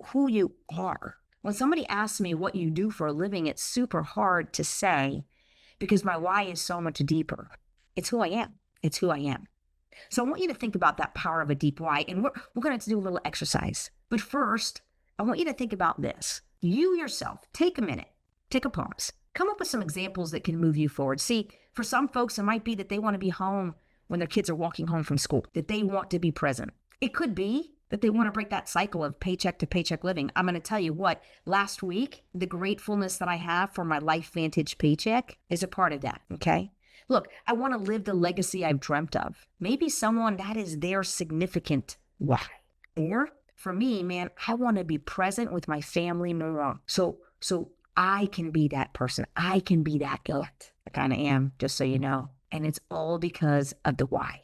who you are. When somebody asks me what you do for a living, it's super hard to say because my why is so much deeper. It's who I am. It's who I am. So I want you to think about that power of a deep why, and we're going to do a little exercise. But first, I want you to think about this. You yourself, take a minute, take a pause, come up with some examples that can move you forward. See, for some folks, it might be that they want to be home when their kids are walking home from school, that they want to be present. It could be that they want to break that cycle of paycheck to paycheck living. I'm going to tell you what, last week, the gratefulness that I have for my LifeVantage paycheck is a part of that, okay? Look, I want to live the legacy I've dreamt of. Maybe someone that is their significant why. Or for me, man, I want to be present with my family more. So I can be that person. I can be that girl. I kind of am, just so you know. And it's all because of the why.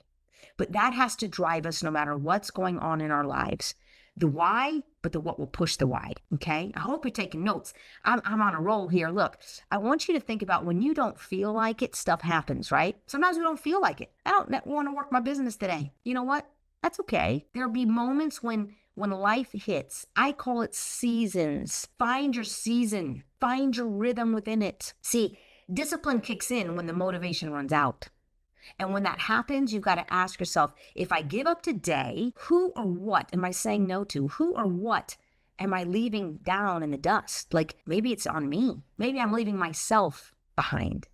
But that has to drive us no matter what's going on in our lives. The why, but the what will push the why, okay? I hope you're taking notes. I'm on a roll here. Look, I want you to think about when you don't feel like it, stuff happens, right? Sometimes we don't feel like it. I don't want to work my business today. You know what? That's okay. There'll be moments when life hits. I call it seasons. Find your season. Find your rhythm within it. See, discipline kicks in when the motivation runs out. And when that happens, you've got to ask yourself, if I give up today, who or what am I saying no to? Who or what am I leaving down in the dust? Like maybe it's on me. Maybe I'm leaving myself behind,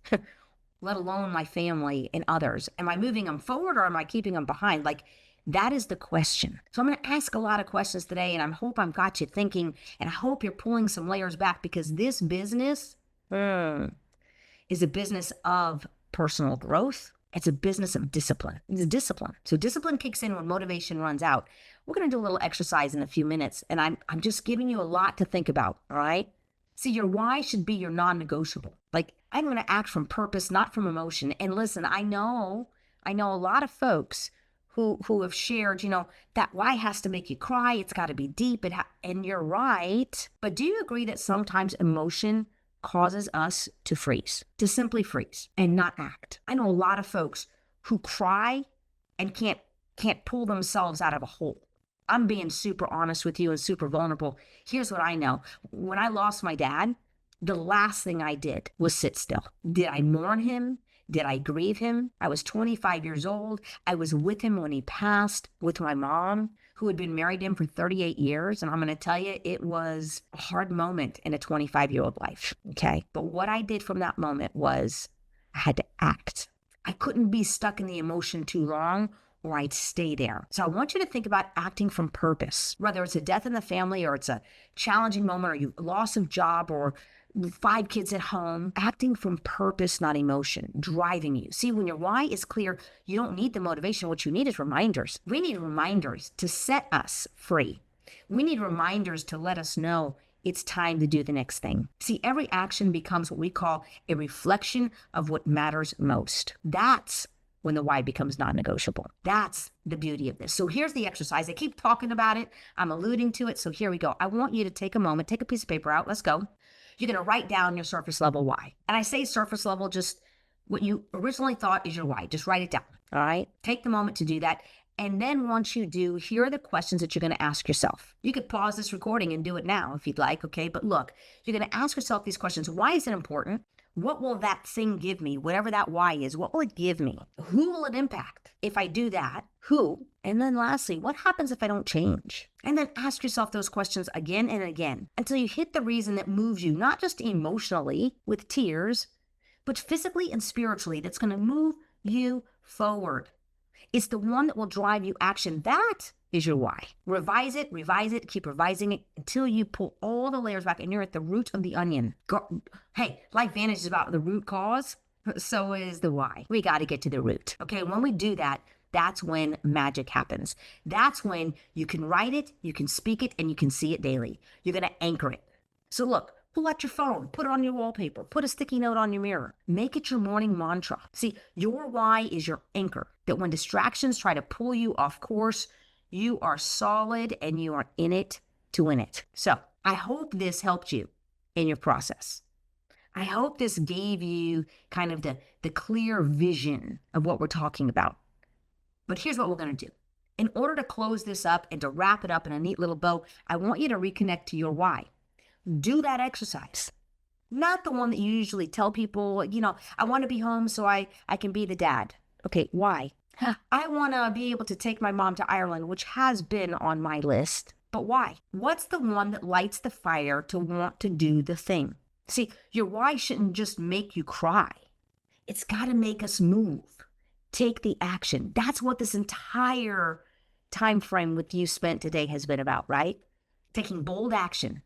let alone my family and others. Am I moving them forward or am I keeping them behind? Like that is the question. So I'm going to ask a lot of questions today, and I hope I've got you thinking, and I hope you're pulling some layers back, because this business is a business of personal growth. It's a business of discipline. It's a discipline. So discipline kicks in when motivation runs out. We're going to do a little exercise in a few minutes, and I'm just giving you a lot to think about, all right? See, your why should be your non-negotiable. Like, I'm going to act from purpose, not from emotion. And listen, I know a lot of folks who have shared, that why has to make you cry. It's got to be deep. And you're right. But do you agree that sometimes emotion causes us to freeze, to simply freeze and not act? I know a lot of folks who cry and can't pull themselves out of a hole. I'm being super honest with you and super vulnerable. Here's what I know. When I lost my dad, the last thing I did was sit still. Did I mourn him? Did I grieve him? I was 25 years old. I was with him when he passed, with my mom, who had been married to him for 38 years. And I'm going to tell you, it was a hard moment in a 25-year-old life, okay? But what I did from that moment was I had to act. I couldn't be stuck in the emotion too long, or I'd stay there. So I want you to think about acting from purpose, whether it's a death in the family or it's a challenging moment or you loss of job or 5 kids at home. Acting from purpose, not emotion, driving you. See, when your why is clear, you don't need the motivation. What you need is reminders. We need reminders to set us free. We need reminders to let us know it's time to do the next thing. See, every action becomes what we call a reflection of what matters most. That's when the why becomes non-negotiable. That's the beauty of this. So here's the exercise. I keep talking about it. I'm alluding to it. So here we go. I want you to take a moment, take a piece of paper out. Let's go. You're going to write down your surface level why. And I say surface level, just what you originally thought is your why. Just write it down. All right. Take the moment to do that. And then once you do, here are the questions that you're going to ask yourself. You could pause this recording and do it now if you'd like. Okay. But look, you're going to ask yourself these questions. Why is it important? What will that thing give me? Whatever that why is, what will it give me? Who will it impact? If I do that, who? And then lastly, what happens if I don't change? And then ask yourself those questions again and again until you hit the reason that moves you, not just emotionally with tears, but physically and spiritually, that's going to move you forward. It's the one that will drive you action. That is your why. Revise it, keep revising it until you pull all the layers back and you're at the root of the onion. Hey, LifeVantage is about the root cause. So is the why. We got to get to the root. Okay, when we do that, that's when magic happens. That's when you can write it, you can speak it, and you can see it daily. You're going to anchor it. So look, pull out your phone, put it on your wallpaper, put a sticky note on your mirror. Make it your morning mantra. See, your why is your anchor, that when distractions try to pull you off course, you are solid and you are in it to win it. So I hope this helped you in your process. I hope this gave you kind of the clear vision of what we're talking about. But here's what we're going to do. In order to close this up and to wrap it up in a neat little bow, I want you to reconnect to your why. Do that exercise. Not the one that you usually tell people, I want to be home so I can be the dad. Okay, why? I want to be able to take my mom to Ireland, which has been on my list. But why? What's the one that lights the fire to want to do the thing? See, your why shouldn't just make you cry. It's got to make us move. Take the action. That's what this entire time frame with you spent today has been about, right? Taking bold action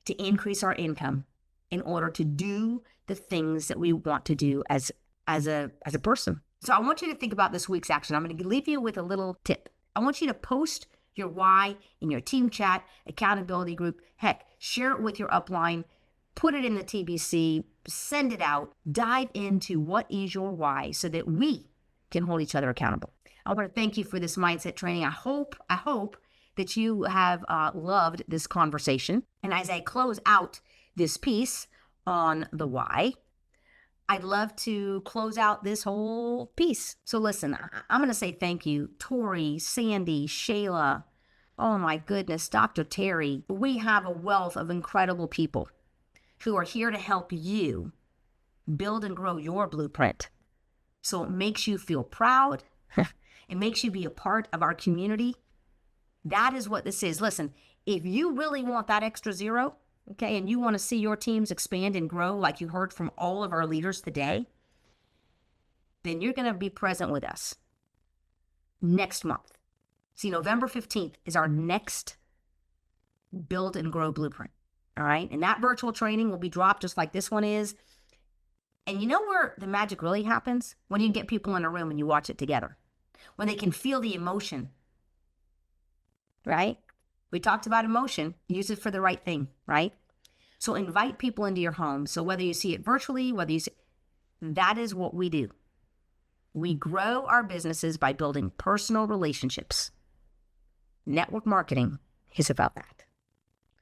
to increase our income in order to do the things that we want to do as a person. So I want you to think about this week's action. I'm going to leave you with a little tip. I want you to post your why in your team chat, accountability group. Heck, share it with your upline, put it in the TBC, send it out, dive into what is your why so that we can hold each other accountable. I want to thank you for this mindset training. I hope that you have loved this conversation. And as I close out this piece on the why, I'd love to close out this whole piece. So listen, I'm going to say thank you, Tori, Sandy, Shayla. Oh my goodness, Dr. Terry. We have a wealth of incredible people who are here to help you build and grow your blueprint. So it makes you feel proud. It makes you be a part of our community. That is what this is. Listen, if you really want that extra zero, okay, and you want to see your teams expand and grow like you heard from all of our leaders today, then you're going to be present with us next month. See, November 15th is our next Build and Grow Blueprint, all right? And that virtual training will be dropped just like this one is. And you know where the magic really happens? When you get people in a room and you watch it together. When they can feel the emotion, right? We talked about emotion. Use it for the right thing, right? So invite people into your home. So whether you see it virtually, that is what we do. We grow our businesses by building personal relationships. Network marketing is about that.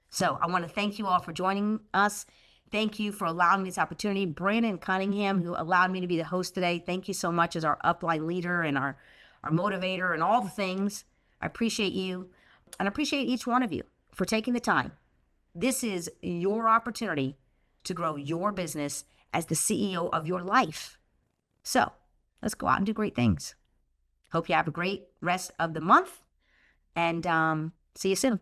So I want to thank you all for joining us. Thank you for allowing me this opportunity. Brandon Cunningham, who allowed me to be the host today, thank you so much as our upline leader and our motivator and all the things. I appreciate you and I appreciate each one of you for taking the time. This is your opportunity to grow your business as the CEO of your life. So let's go out and do great things. Hope you have a great rest of the month and see you soon.